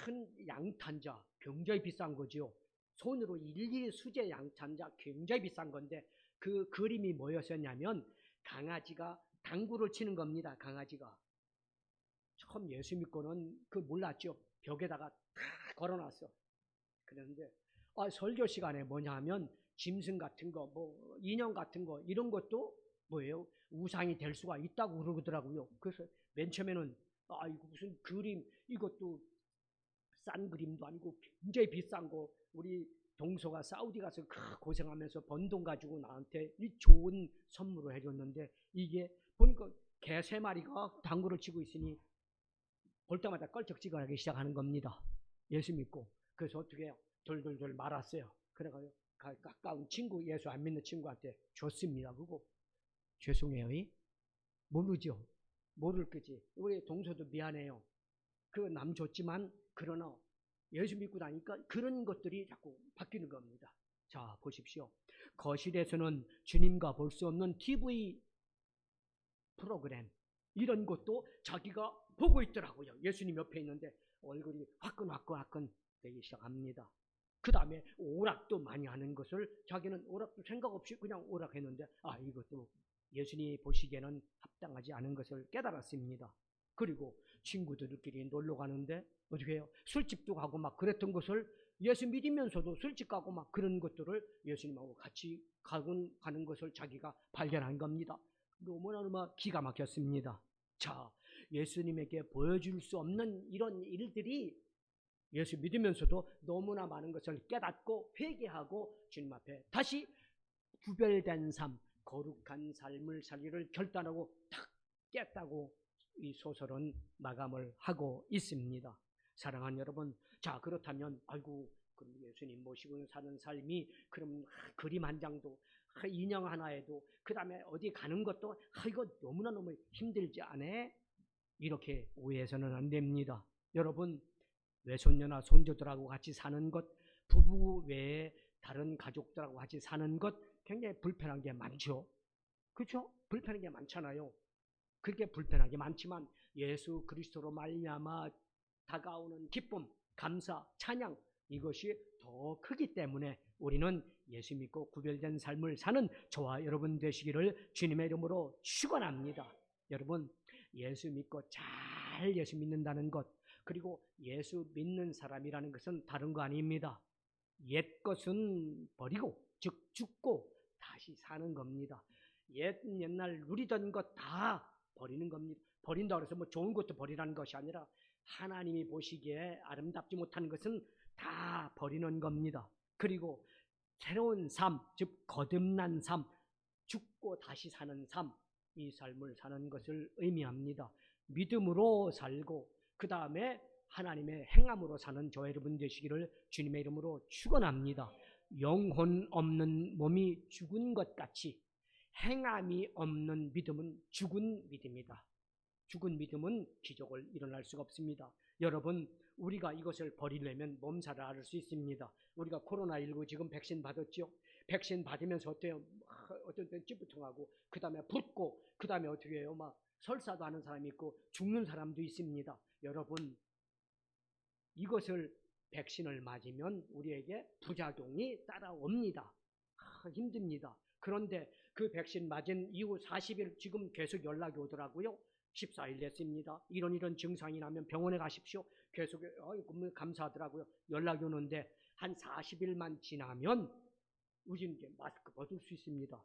큰 양탄자, 굉장히 비싼 거죠. 손으로 일일이 수제 양탄자, 굉장히 비싼 건데 그 그림이 뭐였었냐면 강아지가 당구를 치는 겁니다. 강아지가. 처음 예수 믿고는 몰랐죠. 벽에다가 다 걸어놨어. 그런데 설교 시간에 뭐냐 하면 짐승 같은 거, 인형 같은 거 이런 것도 뭐예요? 우상이 될 수가 있다고 그러더라고요. 그래서 맨 처음에는 이거 무슨 그림, 이것도 싼 그림도 아니고 굉장히 비싼 거, 우리 동서가 사우디 가서 고생하면서 번 돈 가지고 나한테 이 좋은 선물을 해줬는데 이게 보니까 개 3마리가 당구를 치고 있으니 볼 때마다 껄쩍지근하기 시작하는 겁니다. 예수 믿고. 그래서 어떻게 해요? 돌돌돌 말았어요. 그래가지고 가까운 친구, 예수 안 믿는 친구한테 줬습니다. 그거 죄송해요. 모르죠. 모를 거지. 우리 동서도 미안해요. 그 남 줬지만 그러나 예수 믿고 나니까 그런 것들이 자꾸 바뀌는 겁니다. 자, 보십시오. 거실에서는 주님과 볼 수 없는 TV 프로그램 이런 것도 자기가 보고 있더라고요. 예수님 옆에 있는데 얼굴이 화끈화끈 되기 시작합니다. 그 다음에 오락도 많이 하는 것을 자기는 오락도 생각 없이 그냥 오락했는데 이것도 예수님이 보시기에는 합당하지 않은 것을 깨달았습니다. 그리고 친구들끼리 놀러 가는데 어떻게 해요? 술집도 가고 막 그랬던 것을 예수 믿으면서도 술집 가고 막 그런 것들을 예수님하고 같이 가는 것을 자기가 발견한 겁니다. 너무나 기가 막혔습니다. 자, 예수님에게 보여줄 수 없는 이런 일들이 예수 믿으면서도 너무나 많은 것을 깨닫고 회개하고 주님 앞에 다시 구별된 삶, 거룩한 삶을 살기를 결단하고 탁 깼다고 이 소설은 마감을 하고 있습니다. 사랑하는 여러분, 자 그렇다면 그럼 예수님 모시고 사는 삶이 그럼 그림 한 장도 인형 하나에도 그 다음에 어디 가는 것도 이거 너무 힘들지 않아? 이렇게 오해해서는 안 됩니다. 여러분, 외손녀나 손주들하고 같이 사는 것, 부부 외에 다른 가족들하고 같이 사는 것 굉장히 불편한 게 많죠. 그렇죠? 불편한 게 많잖아요. 그렇게 불편하게 많지만 예수 그리스도로 말미암아 다가오는 기쁨, 감사, 찬양 이것이 더 크기 때문에 우리는 예수 믿고 구별된 삶을 사는 저와 여러분 되시기를 주님의 이름으로 축원합니다. 여러분, 예수 믿고 잘 예수 믿는다는 것, 그리고 예수 믿는 사람이라는 것은 다른 거 아닙니다. 옛 것은 버리고 즉 죽고 다시 사는 겁니다. 옛날 누리던 것 다 버리는 겁니다. 버린다고 해서 좋은 것도 버리라는 것이 아니라 하나님이 보시기에 아름답지 못한 것은 다 버리는 겁니다. 그리고 새로운 삶, 즉 거듭난 삶, 죽고 다시 사는 삶, 이 삶을 사는 것을 의미합니다. 믿음으로 살고 그 다음에 하나님의 행함으로 사는 저 여러분 되시기를 주님의 이름으로 축원합니다. 영혼 없는 몸이 죽은 것 같이 행함이 없는 믿음은 죽은 믿음이다. 죽은 믿음은 기적을 일어날 수가 없습니다. 여러분, 우리가 이것을 버리려면 몸살을 앓을 수 있습니다. 우리가 코로나19 지금 백신 받았죠? 백신 받으면서 어때요? 어떤 때는 찌뿌통하고 그 다음에 붓고 그 다음에 어떻게 해요? 설사도 하는 사람이 있고 죽는 사람도 있습니다. 여러분, 이것을 백신을 맞으면 우리에게 부작용이 따라옵니다. 힘듭니다. 그런데 그 백신 맞은 이후 40일 지금 계속 연락이 오더라고요. 14일 됐습니다. 이런 증상이 나면 병원에 가십시오. 계속 감사하더라고요. 연락이 오는데 한 40일만 지나면 우리는 이제 마스크 벗을 수 있습니다.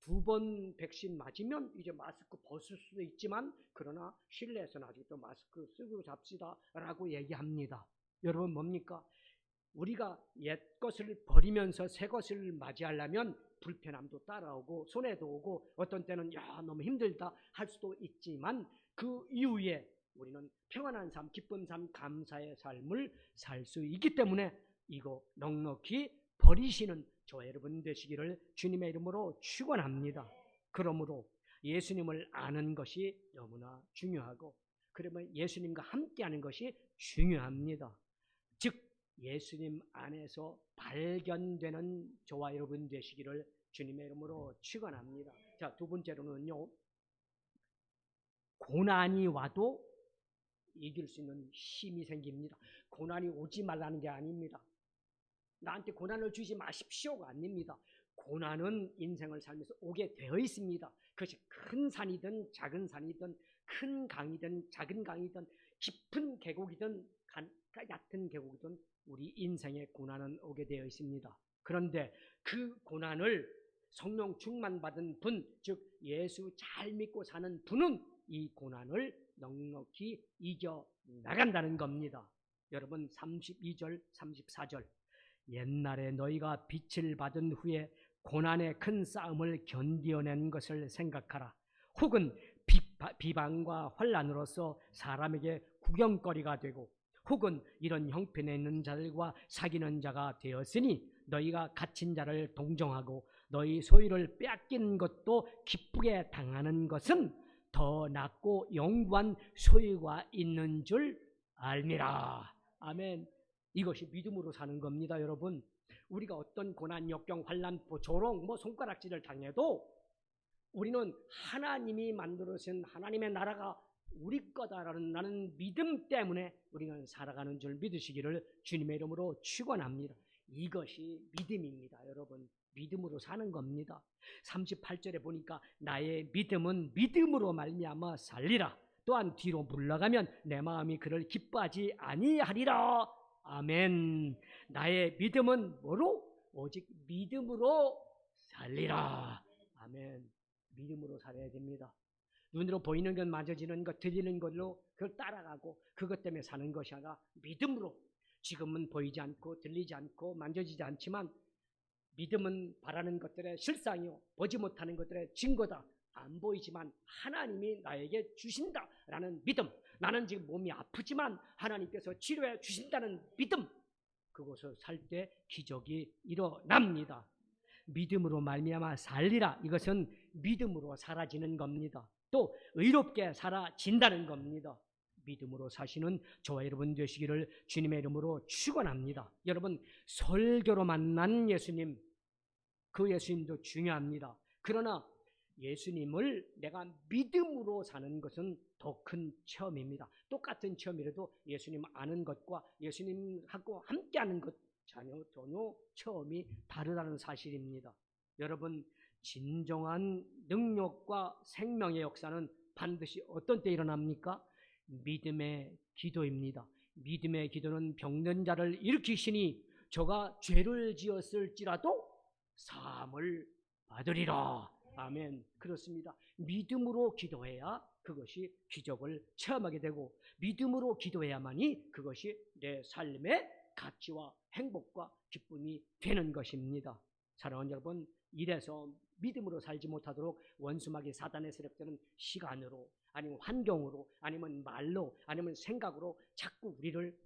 2번 백신 맞으면 이제 마스크 벗을 수도 있지만 그러나 실내에서는 아직도 마스크 쓰고 잡시다 라고 얘기합니다. 여러분 뭡니까? 우리가 옛 것을 버리면서 새 것을 맞이하려면 불편함도 따라오고 손해도 오고 어떤 때는 너무 힘들다 할 수도 있지만 그 이후에 우리는 평안한 삶, 기쁜 삶, 감사의 삶을 살 수 있기 때문에 이거 넉넉히 버리시는 저 여러분 되시기를 주님의 이름으로 축원합니다. 그러므로 예수님을 아는 것이 너무나 중요하고 그러면 예수님과 함께하는 것이 중요합니다. 즉 예수님 안에서 발견되는 저와 여러분 되시기를 주님의 이름으로 축원합니다. 자, 두 번째로는요. 고난이 와도 이길 수 있는 힘이 생깁니다. 고난이 오지 말라는 게 아닙니다. 나한테 고난을 주지 마십시오가 아닙니다. 고난은 인생을 살면서 오게 되어 있습니다. 그것이 큰 산이든 작은 산이든 큰 강이든 작은 강이든 깊은 계곡이든 얕은 계곡이든 우리 인생의 고난은 오게 되어 있습니다. 그런데 그 고난을 성령 충만받은 분, 즉 예수 잘 믿고 사는 분은 이 고난을 넉넉히 이겨 나간다는 겁니다. 여러분 32절, 34절 옛날에 너희가 빛을 받은 후에 고난의 큰 싸움을 견디어낸 것을 생각하라. 혹은 비방과 환난으로서 사람에게 구경거리가 되고 혹은 이런 형편에 있는 자들과 사귀는 자가 되었으니 너희가 갇힌 자를 동정하고 너희 소유를 빼앗긴 것도 기쁘게 당하는 것은 더 낫고 영구한 소유가 있는 줄 알미라. 아멘. 이것이 믿음으로 사는 겁니다, 여러분. 우리가 어떤 고난, 역경, 환난, 조롱, 손가락질을 당해도 우리는 하나님이 만들어진 하나님의 나라가 우리 거다라는 나는 믿음 때문에 우리는 살아가는 줄 믿으시기를 주님의 이름으로 축원합니다. 이것이 믿음입니다, 여러분. 믿음으로 사는 겁니다. 38절에 보니까 나의 믿음은 믿음으로 말미암아 살리라. 또한 뒤로 물러가면 내 마음이 그를 기뻐하지 아니하리라. 아멘. 나의 믿음은 뭐로? 오직 믿음으로 살리라. 아멘. 믿음으로 살아야 됩니다. 눈으로 보이는 것, 만져지는 것, 들리는 것로 그걸 따라가고 그것 때문에 사는 것이 아니라 믿음으로. 지금은 보이지 않고 들리지 않고 만져지지 않지만 믿음은 바라는 것들의 실상이요 보지 못하는 것들의 증거다. 안 보이지만 하나님이 나에게 주신다라는 믿음. 나는 지금 몸이 아프지만 하나님께서 치료해 주신다는 믿음. 그곳을 살 때 기적이 일어납니다. 믿음으로 말미암아 살리라. 이것은 믿음으로 사라지는 겁니다. 또 의롭게 살아진다는 겁니다. 믿음으로 사시는 저와 여러분 되시기를 주님의 이름으로 축원합니다. 여러분, 설교로 만난 예수님, 그 예수님도 중요합니다. 그러나 예수님을 내가 믿음으로 사는 것은 더 큰 체험입니다. 똑같은 체험이라도 예수님 아는 것과 예수님하고 함께하는 것 전혀 체험이 다르다는 사실입니다. 여러분, 진정한 능력과 생명의 역사는 반드시 어떤 때 일어납니까? 믿음의 기도입니다. 믿음의 기도는 병든 자를 일으키시니 저가 죄를 지었을지라도 사함을 받으리라. 아멘. 그렇습니다. 믿음으로 기도해야 그것이 기적을 체험하게 되고 믿음으로 기도해야만이 그것이 내 삶의 가치와 행복과 기쁨이 되는 것입니다. 사랑하는 여러분, 이래서 믿음으로 살지 못하도록 원수마귀 사단의 세력들은 시간으로 아니면 환경으로 아니면 말로 아니면 생각으로 자꾸 우리를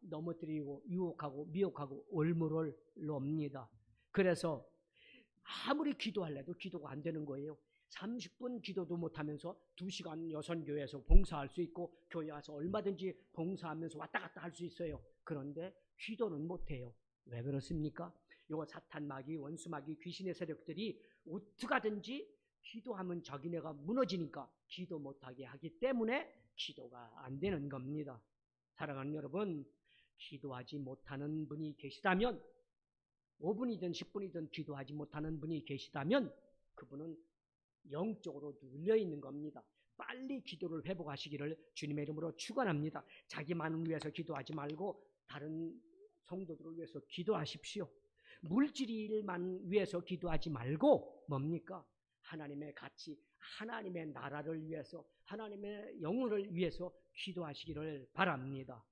넘어뜨리고 유혹하고 미혹하고 올무를 놓습니다. 그래서 아무리 기도하려도 기도가 안 되는 거예요. 30분 기도도 못하면서 2시간 여선교회에서 봉사할 수 있고 교회 와서 얼마든지 봉사하면서 왔다 갔다 할 수 있어요. 그런데 기도는 못해요. 왜 그렇습니까? 요 사탄 마귀, 원수 마귀, 귀신의 세력들이 어떻게든지 기도하면 자기네가 무너지니까 기도 못하게 하기 때문에 기도가 안 되는 겁니다. 사랑하는 여러분, 기도하지 못하는 분이 계시다면 5분이든 10분이든 기도하지 못하는 분이 계시다면 그분은 영적으로 눌려있는 겁니다. 빨리 기도를 회복하시기를 주님의 이름으로 축원합니다. 자기만을 위해서 기도하지 말고 다른 성도들을 위해서 기도하십시오. 물질만 위해서 기도하지 말고 하나님의 가치, 하나님의 나라를 위해서, 하나님의 영혼을 위해서 기도하시기를 바랍니다.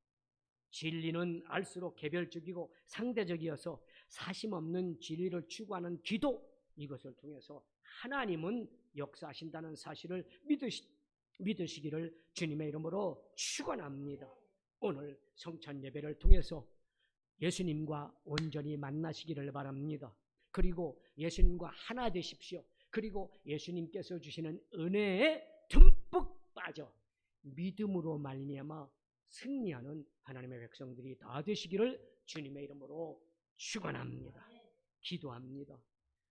진리는 알수록 개별적이고 상대적이어서 사심 없는 진리를 추구하는 기도, 이것을 통해서 하나님은 역사하신다는 사실을 믿으시기를 주님의 이름으로 축원합니다. 오늘 성찬 예배를 통해서 예수님과 온전히 만나시기를 바랍니다. 그리고 예수님과 하나 되십시오. 그리고 예수님께서 주시는 은혜에 듬뿍 빠져 믿음으로 말미암아 승리하는 하나님의 백성들이 다 되시기를 주님의 이름으로 축원합니다. 기도합니다.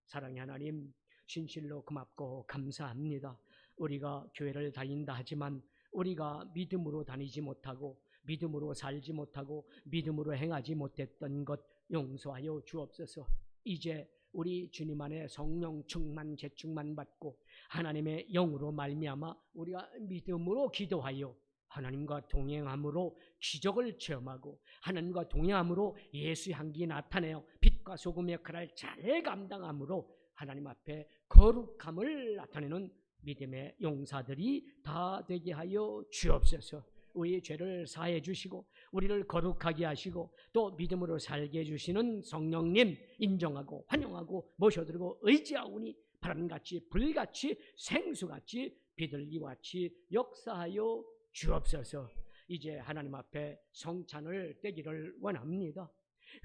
사랑의 하나님, 진실로 고맙고 감사합니다. 우리가 교회를 다닌다 하지만 우리가 믿음으로 다니지 못하고 믿음으로 살지 못하고 믿음으로 행하지 못했던 것 용서하여 주옵소서. 이제 우리 주님 안에 성령 충만 재충만 받고 하나님의 영으로 말미암아 우리가 믿음으로 기도하여 하나님과 동행함으로 기적을 체험하고 하나님과 동행함으로 예수의 향기 나타내어 빛과 소금의 역할을 잘 감당함으로 하나님 앞에 거룩함을 나타내는 믿음의 용사들이 다 되게 하여 주옵소서. 우리의 죄를 사해 주시고 우리를 거룩하게 하시고 또 믿음으로 살게 해주시는 성령님 인정하고 환영하고 모셔드리고 의지하오니 바람같이 불같이 생수같이 비둘기같이 역사하여 주옵소서. 이제 하나님 앞에 성찬을 떼기를 원합니다.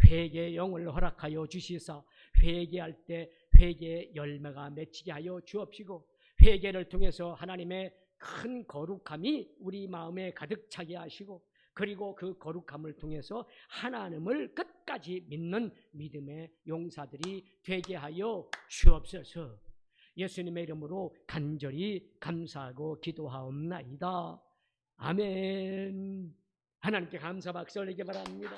회개의 영을 허락하여 주시사 회개할 때 회개의 열매가 맺히게 하여 주옵시고, 회개를 통해서 하나님의 큰 거룩함이 우리 마음에 가득 차게 하시고, 그리고 그 거룩함을 통해서 하나님을 끝까지 믿는 믿음의 용사들이 되게 하여 주옵소서. 예수님의 이름으로 간절히 감사하고 기도하옵나이다. 아멘. 하나님께 감사 박수 올리기 바랍니다.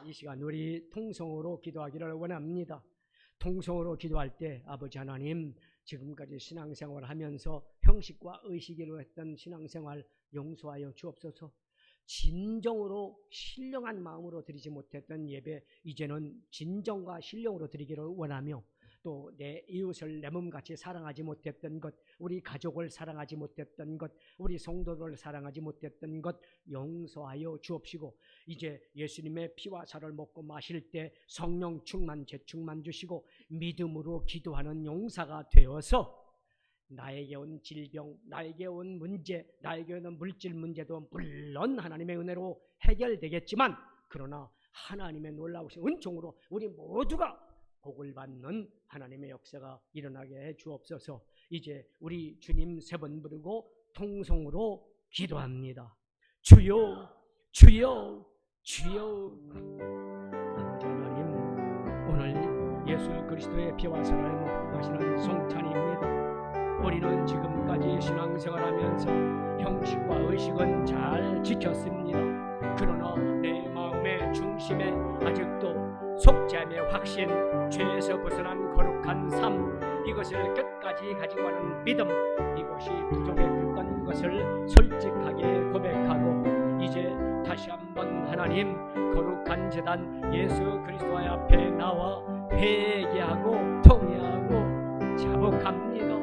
이 시간 우리 통성으로 기도하기를 원합니다. 통성으로 기도할 때 아버지 하나님, 지금까지 신앙생활을 하면서 형식과 의식으로 했던 신앙생활 용서하여 주옵소서. 진정으로 신령한 마음으로 드리지 못했던 예배, 이제는 진정과 신령으로 드리기를 원하며, 또 내 이웃을 내 몸같이 사랑하지 못했던 것, 우리 가족을 사랑하지 못했던 것, 우리 성도를 사랑하지 못했던 것 용서하여 주옵시고, 이제 예수님의 피와 살을 먹고 마실 때 성령 충만, 재충만 주시고 믿음으로 기도하는 용사가 되어서 나에게 온 질병, 나에게 온 문제, 나에게 온 물질 문제도 물론 하나님의 은혜로 해결되겠지만, 그러나 하나님의 놀라우신 은총으로 우리 모두가 복을 받는 하나님의 역사가 일어나게 해 주옵소서. 이제 우리 주님 세 번 부르고 통성으로 기도합니다. 주여, 주여, 주여. 아버지 하나님, 오늘 예수 그리스도의 피와 살을 먹고 가시는 성찬입니다. 우리는 지금까지 신앙생활하면서 형식과 의식은 잘 지켰습니다. 그러나 내 마음의 중심에 아직도 속죄함의 확신, 죄에서 벗어난 거룩한 삶, 이것을 끝까지 가지고 가는 믿음, 이것이 부족했던 것을 솔직하게 고백하고, 이제 다시 한번 하나님 거룩한 제단 예수 그리스도의 앞에 나와 회개하고 통회하고 자복합니다.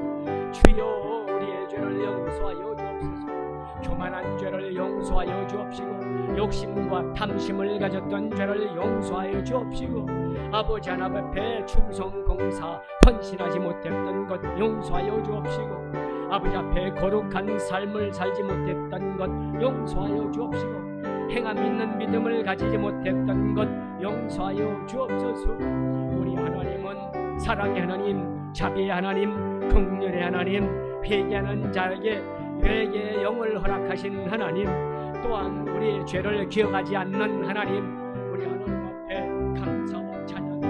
주여, 우리의 죄를 용서하여 주옵소서. 교만한 죄를 용서하여 주옵시고, 욕심과 탐심을 가졌던 죄를 용서하여 주옵시고, 아버지 하나님 앞에 충성 공사 헌신하지 못했던 것 용서하여 주옵시고, 아버지 앞에 거룩한 삶을 살지 못했던 것 용서하여 주옵시고, 행함 있는 믿음을 가지지 못했던 것 용서하여 주옵소서. 우리 하나님은 사랑의 하나님, 자비의 하나님, 긍휼의 하나님, 회개하는 자에게 회개의 영을 허락하신 하나님, 또한 우리의 죄를 기억하지 않는 하나님, 우리 하나님 앞에 감사와 찬양과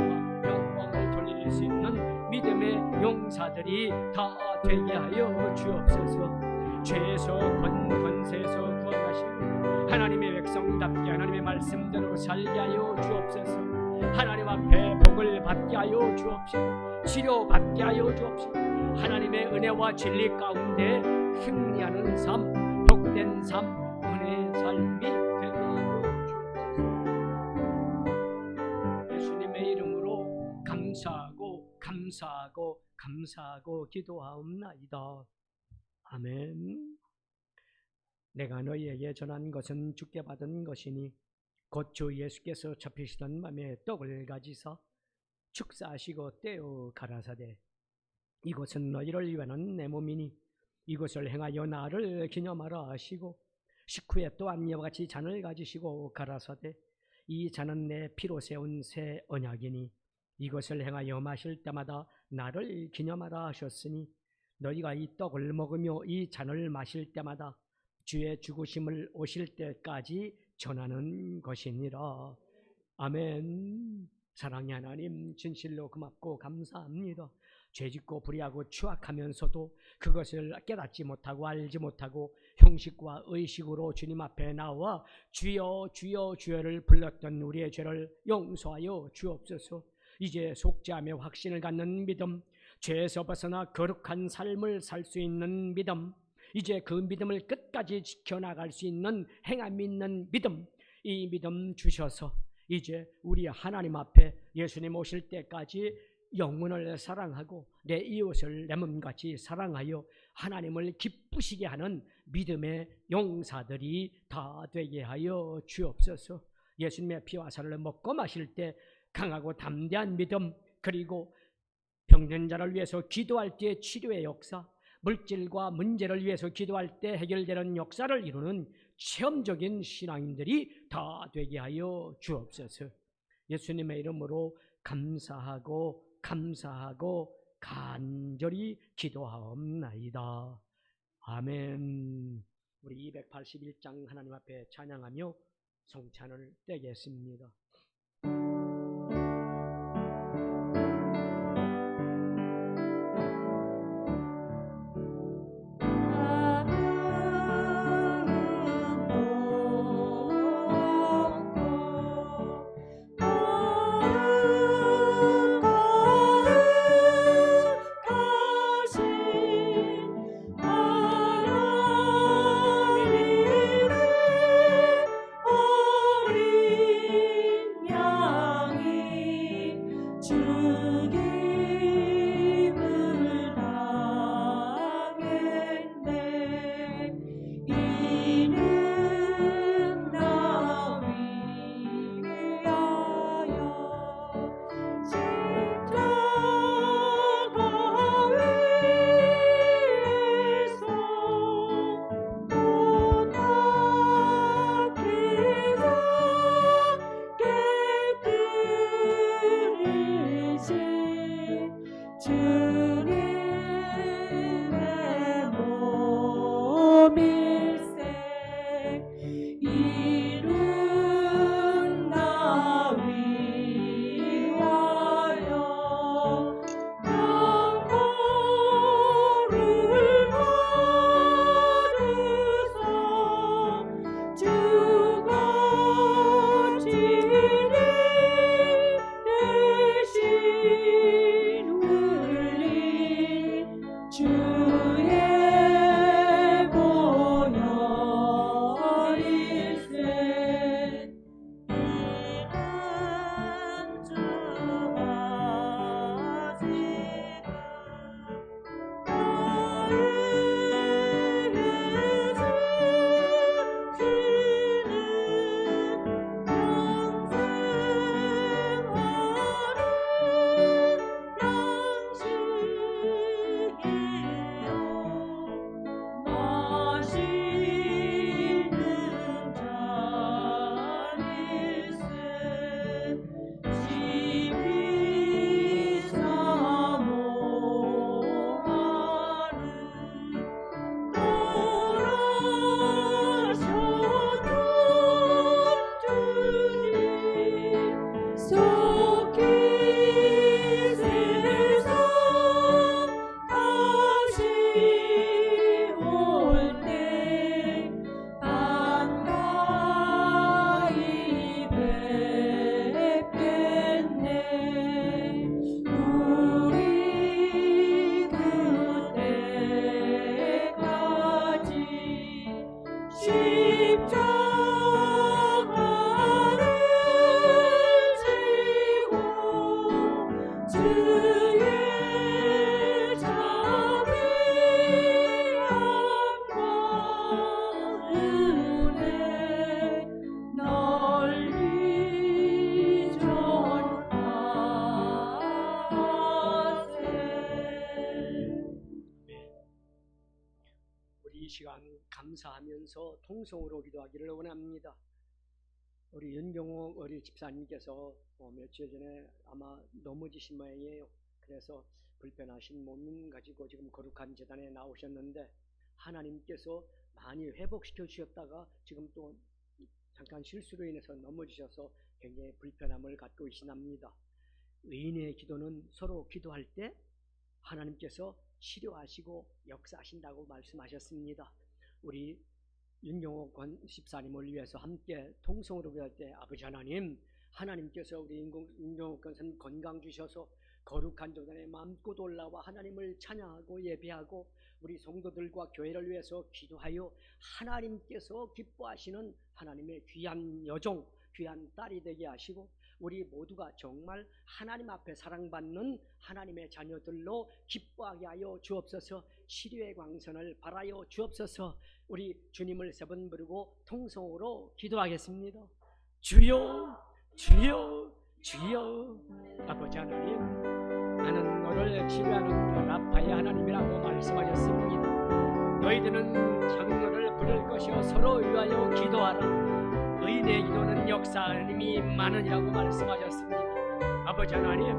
영광을 돌릴 수 있는 믿음의 용사들이 다 되게 하여 주옵소서. 죄에서 권세에서 구원하시고 하나님의 백성답게 하나님의 말씀대로 살게 하여 주옵소서. 하나님 앞에 복을 받게 하여 주옵시고, 치료받게 하여 주옵시고, 하나님의 은혜와 진리 가운데 승리하는 삶, 복된 삶, 은혜의 삶이 되게 하여 주옵소서. 예수님의 이름으로 감사하고 감사하고 감사하고 기도하옵나이다. 아멘. 내가 너희에게 전한 것은 주께 받은 것이니, 곧 주 예수께서 잡히시던 밤에 떡을 가지사 축사하시고 떼어 가라사대, 이것은 너희를 위하는 내 몸이니 이것을 행하여 나를 기념하라 하시고, 식후에 또한 이와 같이 잔을 가지시고 가라사대, 이 잔은 내 피로 세운 새 언약이니 이것을 행하여 마실 때마다 나를 기념하라 하셨으니, 너희가 이 떡을 먹으며 이 잔을 마실 때마다 주의 죽으심을 오실 때까지 전하는 것이니라. 아멘. 사랑의 하나님, 진실로 고맙고 감사합니다. 죄짓고 불의하고 추악하면서도 그것을 깨닫지 못하고 알지 못하고 형식과 의식으로 주님 앞에 나와 주여 주여 주여를 불렀던 우리의 죄를 용서하여 주옵소서. 이제 속죄함의 확신을 갖는 믿음, 죄에서 벗어나 거룩한 삶을 살 수 있는 믿음, 이제 그 믿음을 끝까지 지켜나갈 수 있는 행함 있는 믿음, 이 믿음 주셔서 이제 우리 하나님 앞에 예수님 오실 때까지 영혼을 사랑하고 내 이웃을 내 몸같이 사랑하여 하나님을 기쁘시게 하는 믿음의 용사들이 다 되게 하여 주옵소서. 예수님의 피와 살을 먹고 마실 때 강하고 담대한 믿음, 그리고 병든 자를 위해서 기도할 때의 치료의 역사, 물질과 문제를 위해서 기도할 때 해결되는 역사를 이루는 체험적인 신앙인들이 다 되게 하여 주옵소서. 예수님의 이름으로 감사하고 간절히 기도하옵나이다. 아멘. 우리 281장 하나님 앞에 찬양하며 성찬을 떼겠습니다. 시간 감사하면서 통성으로 기도하기를 원합니다. 우리 윤경옥 우리 집사님께서 며칠 전에 아마 넘어지신 모양이에요. 그래서 불편하신 몸 가지고 지금 거룩한 제단에 나오셨는데 하나님께서 많이 회복시켜 주셨다가 지금 또 잠깐 실수로 인해서 넘어지셔서 굉장히 불편함을 갖고 계시답니다. 의인의 기도는 서로 기도할 때 하나님께서 치료하시고 역사하신다고 말씀하셨습니다. 우리 윤경옥 집사님을 위해서 함께 통성으로 기도할 때 아버지 하나님께서 우리 윤경옥 권사님 건강 주셔서 거룩한 정단에 마음껏 올라와 하나님을 찬양하고 예배하고 우리 성도들과 교회를 위해서 기도하여 하나님께서 기뻐하시는 하나님의 귀한 여종, 귀한 딸이 되게 하시고 우리 모두가 정말 하나님 앞에 사랑받는 하나님의 자녀들로 기뻐하게 하여 주옵소서. 치료의 광선을 바라여 주옵소서. 우리 주님을 세 번 부르고 통성으로 기도하겠습니다. 주여 주여 주여. 아버지 하나님 나는 너를 치료하는 라파의 하나님이라고 말씀하셨습니다. 너희들은 장로를 부를 것이요 서로 위하여 기도하라. 의인의 기도는 역사함이 많으니라고 말씀하셨습니다. 아버지 하나님,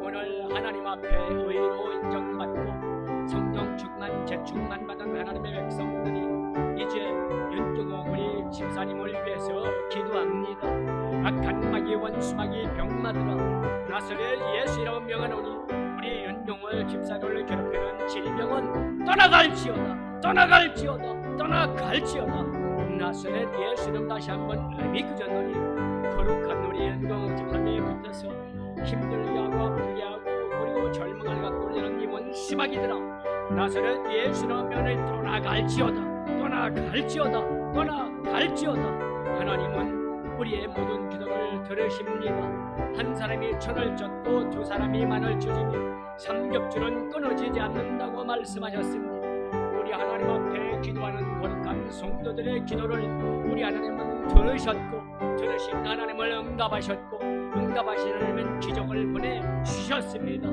오늘 하나님 앞에 의로 인정받고 성령 충만 재충만 받은 하나님의 백성들이 이제 윤종호 우리 집사님을 위해서 기도합니다. 악한 마귀 원수마귀 병마들아 나사렛 예수라고 명하노니 우리 윤종호 집사를 괴롭히는 질병은 떠나갈지어다 떠나갈지어다 떠나갈지어다. 나사렛 예수 이름 다시 한번 의미 그전노니 거룩한 우리 윤종호 집사님에 붙어서 힘들게 하고 아프게 하고 그리고 절망을 갖고 있는 이 원수마귀들아 나사렛 예수로 면을 떠나갈지어다 떠나갈지어다 떠나갈지어다. 하나님은 우리의 모든 기도를 들으십니다. 한 사람이 천을 쫓고 두 사람이 만을 쫓으며 삼겹줄은 끊어지지 않는다고 말씀하셨습니다. 우리 하나님 앞에 기도하는 거룩한 성도들의 기도를 우리 하나님은 들으셨고 들으신 하나님을 응답하셨고 응답하신 하나님은 기적을 보내주셨습니다.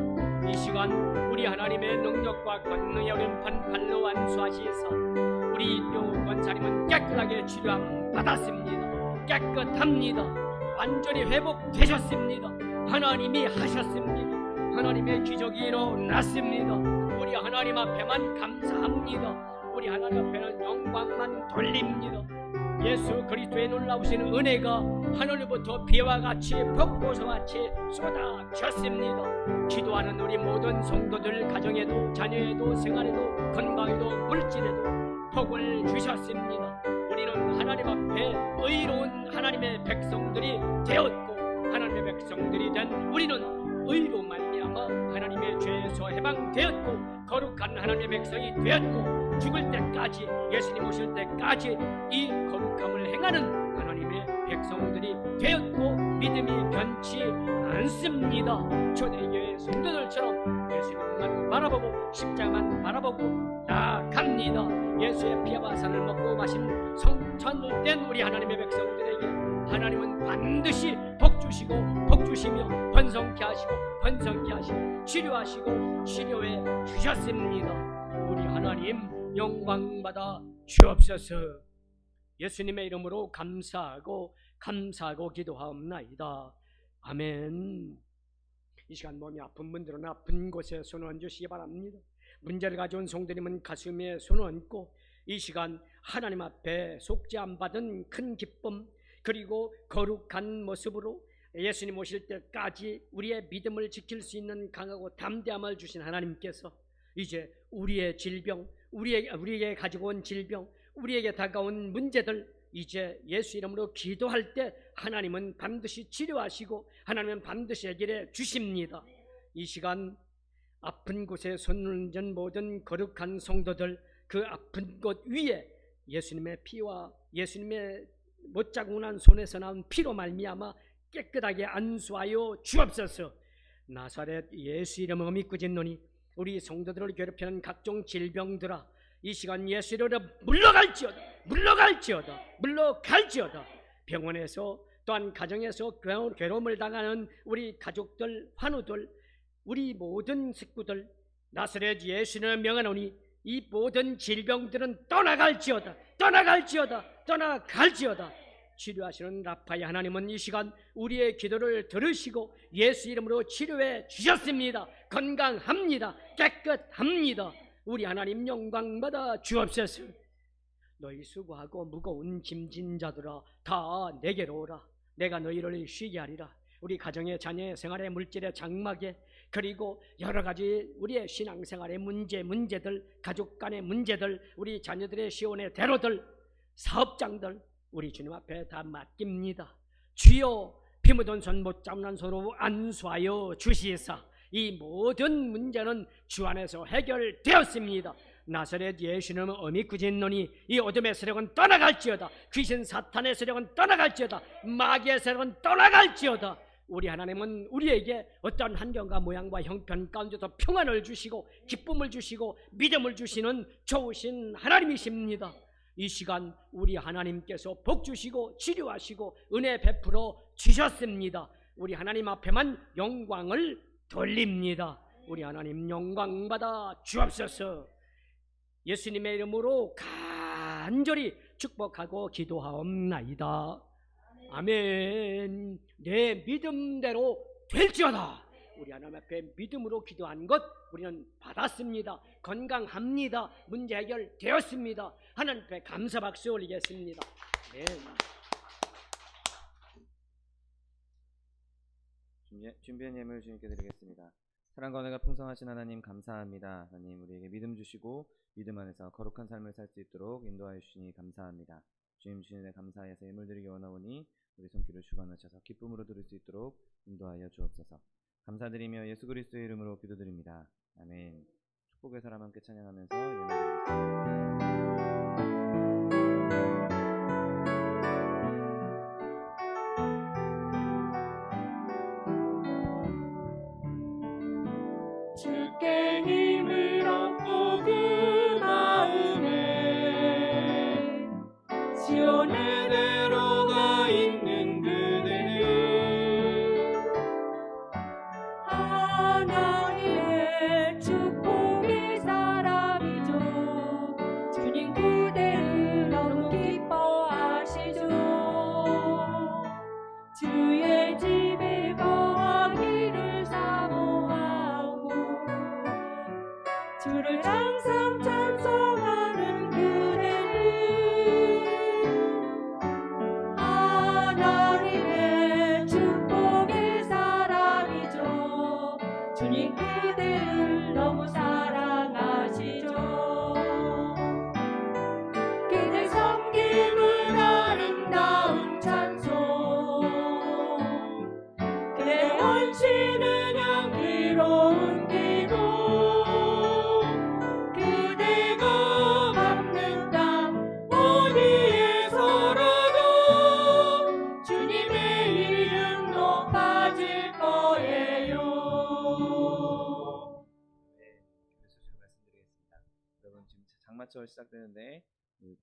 이 시간 우리 하나님의 능력과 권능의 오른편 발로 안수하시사 우리 인종 권사님은 깨끗하게 치료함 받았습니다. 깨끗합니다. 완전히 회복되셨습니다. 하나님이 하셨습니다. 하나님의 기적이 일어났습니다. 우리 하나님 앞에만 감사합니다. 우리 하나님 앞에는 영광만 돌립니다. 예수 그리스도의 놀라우신 은혜가 하늘로부터 비와 같이 벚꽃과 같이 쏟아졌습니다. 기도하는 우리 모든 성도들 가정에도 자녀에도 생활에도 건강에도 물질에도 복을 주셨습니다. 우리는 하나님 앞에 의로운 하나님의 백성들이 되었고 하나님의 백성들이 된 우리는 의로 말미암아 하나님의 죄에서 해방되었고 거룩한 하나님의 백성이 되었고 죽을 때까지 예수님 오실 때까지 이 거룩함을 행하는 하나님의 백성들이 되었고 믿음이 변치 않습니다. 초대교회 성도들처럼 예수님만 바라보고 십자가만 바라보고 나아갑니다. 예수의 피와 화살을 먹고 마신 성천을 된 우리 하나님의 백성들에게 하나님은 반드시 복주시고 복주시며 번성케 하시고 번성케 하시고 치료하시고 치료해 주셨습니다. 우리 하나님 영광받아 주옵소서. 예수님의 이름으로 감사하고 기도하옵나이다. 아멘. 이 시간 몸이 아픈 분들은 아픈 곳에 손을 얹으시기 바랍니다. 문제를 가져온 성도님은 가슴에 손을 얹고 이 시간 하나님 앞에 속죄함 받은 큰 기쁨 그리고 거룩한 모습으로 예수님 오실 때까지 우리의 믿음을 지킬 수 있는 강하고 담대함을 주신 하나님께서 이제 우리의 질병, 우리에게 가지고 온 질병, 우리에게 다가온 문제들 이제 예수 이름으로 기도할 때 하나님은 반드시 치료하시고 하나님은 반드시 해결해 주십니다. 이 시간 아픈 곳에 손을 얹은 모든 거룩한 성도들 그 아픈 곳 위에 예수님의 피와 예수님의 못자국난 손에서 나온 피로 말미암아 깨끗하게 안수하여 주옵소서. 나사렛 예수 이름으로 믿고 짓노니 우리 성도들을 괴롭히는 각종 질병들아 이 시간 예수 이름으로 물러갈지어다 물러갈지어다 물러갈지어다. 병원에서 또한 가정에서 괴로움을 당하는 우리 가족들 환우들 우리 모든 식구들 나사렛 예수를 명하노니 이 모든 질병들은 떠나갈지어다 떠나갈지어다 떠나갈지어다. 치료하시는 라파의 하나님은 이 시간 우리의 기도를 들으시고 예수 이름으로 치료해 주셨습니다. 건강합니다. 깨끗합니다. 우리 하나님 영광받아 주옵소서. 너희 수고하고 무거운 짐진 자들아 다 내게로 오라. 내가 너희를 쉬게 하리라. 우리 가정의 자녀의 생활의 물질의 장막에 그리고 여러 가지 우리의 신앙생활의 문제들 가족 간의 문제들 우리 자녀들의 시온의 대로들 사업장들 우리 주님 앞에 다 맡깁니다. 주여 피 묻은 손 못 잡는 손으로 안수하여 주시사 이 모든 문제는 주 안에서 해결되었습니다. 나사렛 예수는 어미꾸 짓노니 이 어둠의 세력은 떠나갈지어다 귀신 사탄의 세력은 떠나갈지어다 마귀의 세력은 떠나갈지어다. 우리 하나님은 우리에게 어떠한 환경과 모양과 형편 가운데서 평안을 주시고 기쁨을 주시고 믿음을 주시는 좋으신 하나님이십니다. 이 시간 우리 하나님께서 복 주시고 치료하시고 은혜 베풀어 주셨습니다. 우리 하나님 앞에만 영광을 돌립니다. 우리 하나님 영광 받아 주옵소서. 예수님의 이름으로 간절히 축복하고 기도하옵나이다. 아멘. 내 믿음대로 될지어다. 우리 하나님 앞에 믿음으로 기도한 것 우리는 받았습니다. 건강합니다. 문제 해결되었습니다. 하나님 앞에 감사 박수 올리겠습니다. 아멘. 준비한 예물 주님께 드리겠습니다. 사랑과 은혜가 풍성하신 하나님 감사합니다. 하나님 우리에게 믿음 주시고 믿음 안에서 거룩한 삶을 살 수 있도록 인도하여 주시니 감사합니다. 주님 주신 은혜 감사해서 예물 드리기 원하오니 우리 손길을 주관하셔서 기쁨으로 드릴 수 있도록 인도하여 주옵소서. 감사드리며 예수 그리스도의 이름으로 기도드립니다. 아멘. 축복의 사람 함께 찬양하면서 예물 드리겠습니다. 주께 힘을 얻고 그 마음에 시온에 들어가 있는 그대는 하나님의 축복의 사람이죠. 주님 그대를 너무 기뻐하시죠. 주의 집에 거하기를 사모하고 주를 항상 찬송하는 그대는 하나님의 축복의 사람이죠. 주님 그대를 너무 사랑하시죠. 그대 섬김은 아름다운 찬송, 그대 헌신은 향기로운 기도, 장마철 시작되는데 이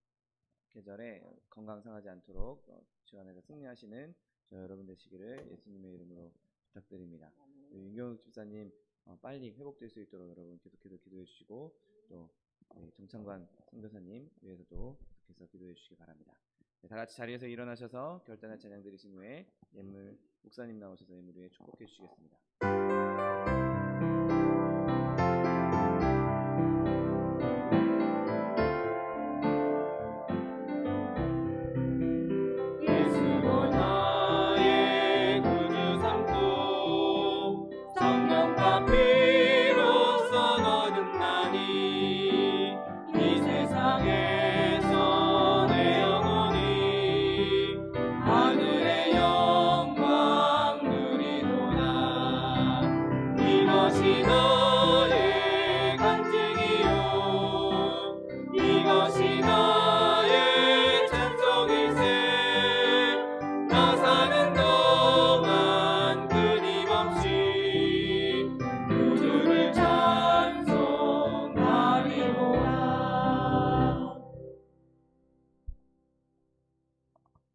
계절에 건강 상하지 않도록 주 안에서 승리하시는 저 여러분 되시기를 예수님의 이름으로 부탁드립니다. 윤경욱 집사님 빨리 회복될 수 있도록 여러분 계속해서 기도해 주시고 또 정창관 선교사님 위해서도 계속해서 기도해 주시기 바랍니다. 네, 다 같이 자리에서 일어나셔서 결단의 찬양 드리신 후에 예물 목사님 나오셔서 예물 위에 축복해 주시겠습니다.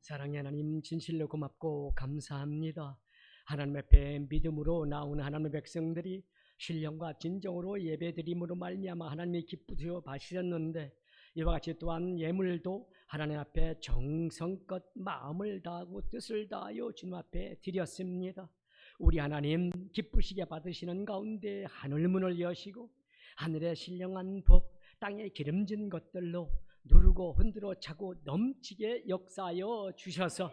사랑의 하나님 진실로 고맙고 감사합니다. 하나님 앞에 믿음으로 나오는 하나님의 백성들이 신령과 진정으로 예배드림으로 말미암아 하나님이 기쁘시어 봐주셨는데 이와 같이 또한 예물도 하나님 앞에 정성껏 마음을 다하고 뜻을 다하여 주님 앞에 드렸습니다. 우리 하나님 기쁘시게 받으시는 가운데 하늘문을 여시고 하늘의 신령한 복 땅에 기름진 것들로 누르고 흔들어 차고 넘치게 역사하여 주셔서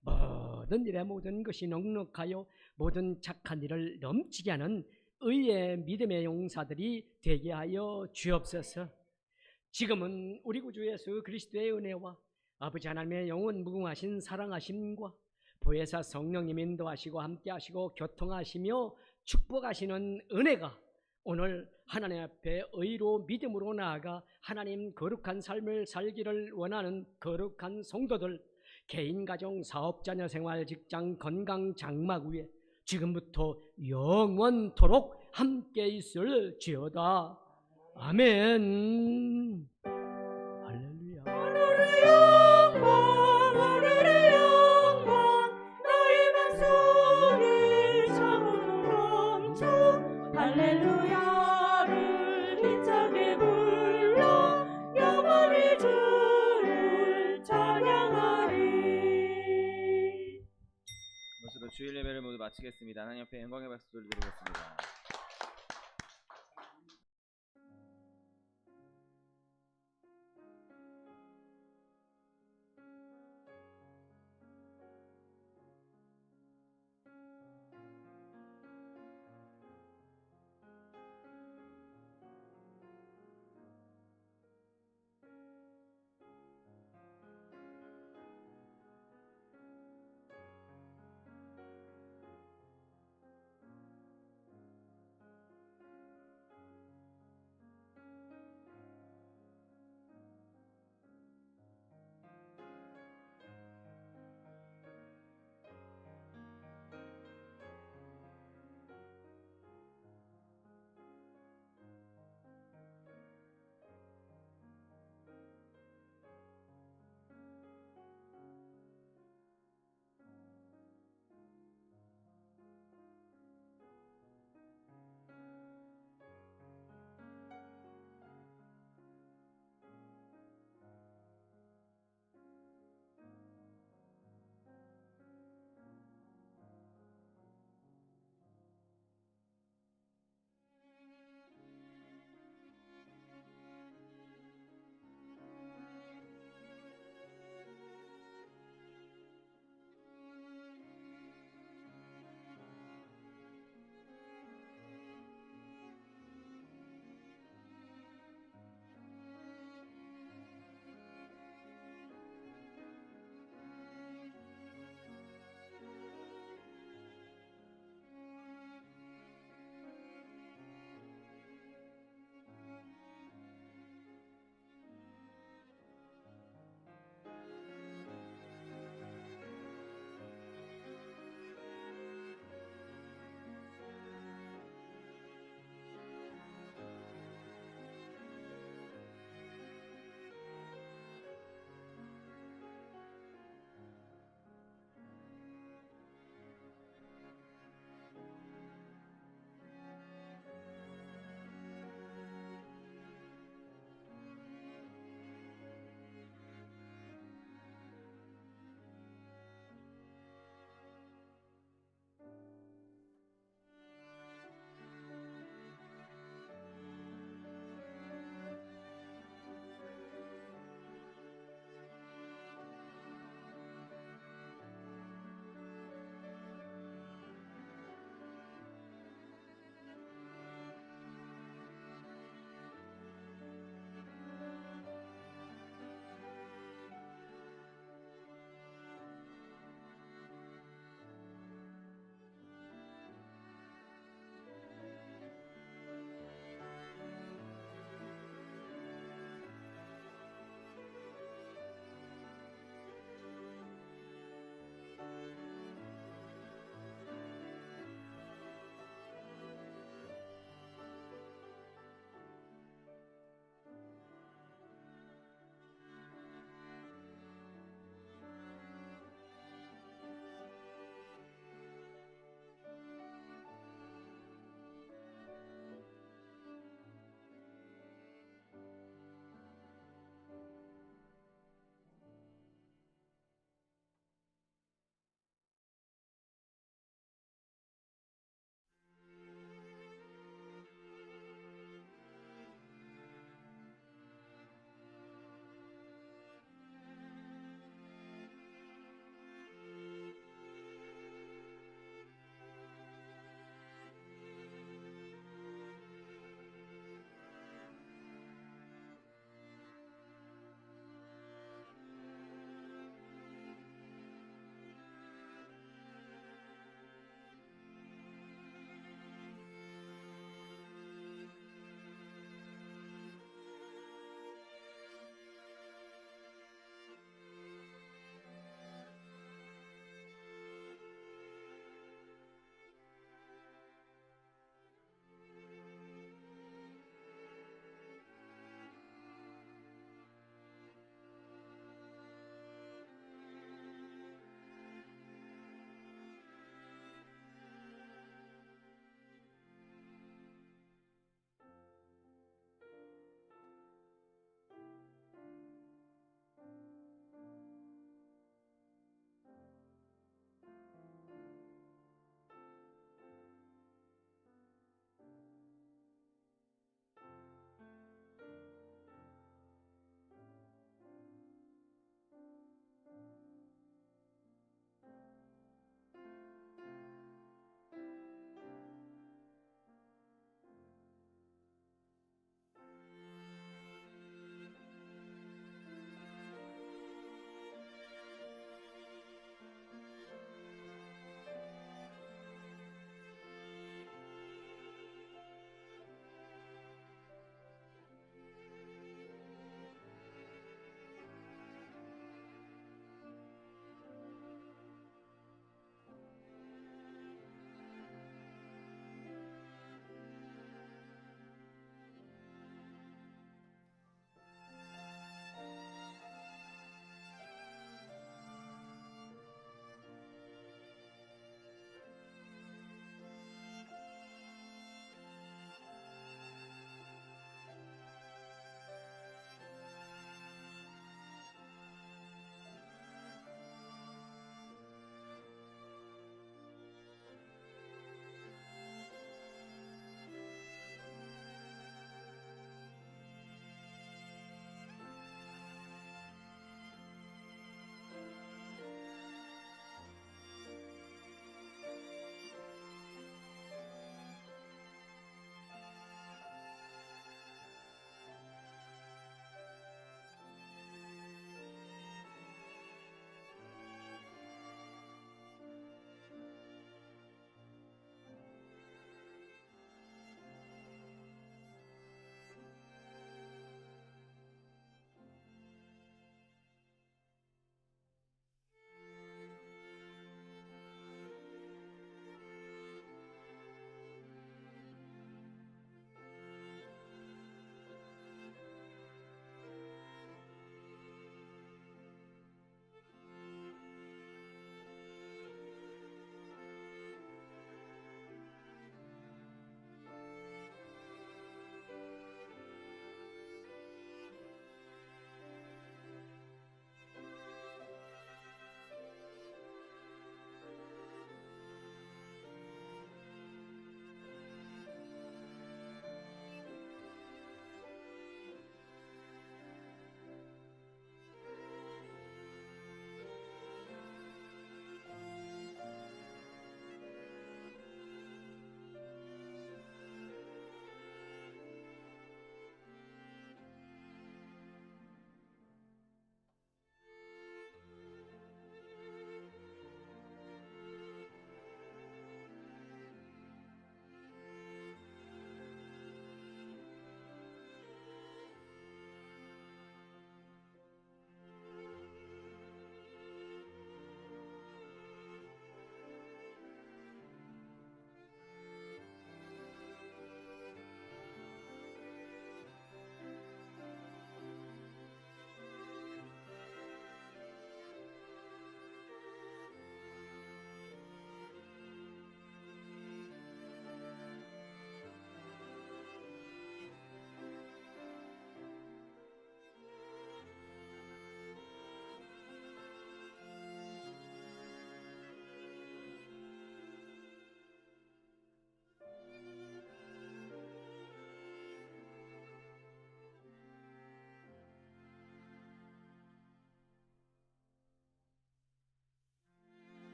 모든 일에 모든 것이 넉넉하여 모든 착한 일을 넘치게 하는 의의 믿음의 용사들이 되게 하여 주옵소서. 지금은 우리 구주 예수 그리스도의 은혜와 아버지 하나님의 영원 무궁하신 사랑하심과 보혜사 성령님 인도하시고 함께하시고 교통하시며 축복하시는 은혜가 오늘 하나님 앞에 의로 믿음으로 나아가 하나님 거룩한 삶을 살기를 원하는 거룩한 성도들, 개인, 가정, 사업, 자녀, 생활, 직장, 건강, 장막 위에 지금부터 영원토록 함께 있을지어다. 아멘. 할렐루야. 하늘의 영광, 하늘의 영광, 너희 맘속에 참으로 넘쳐. 할렐루야. 주일 예배를 모두 마치겠습니다. 하나님 앞에 영광의 박수를 드리겠습니다.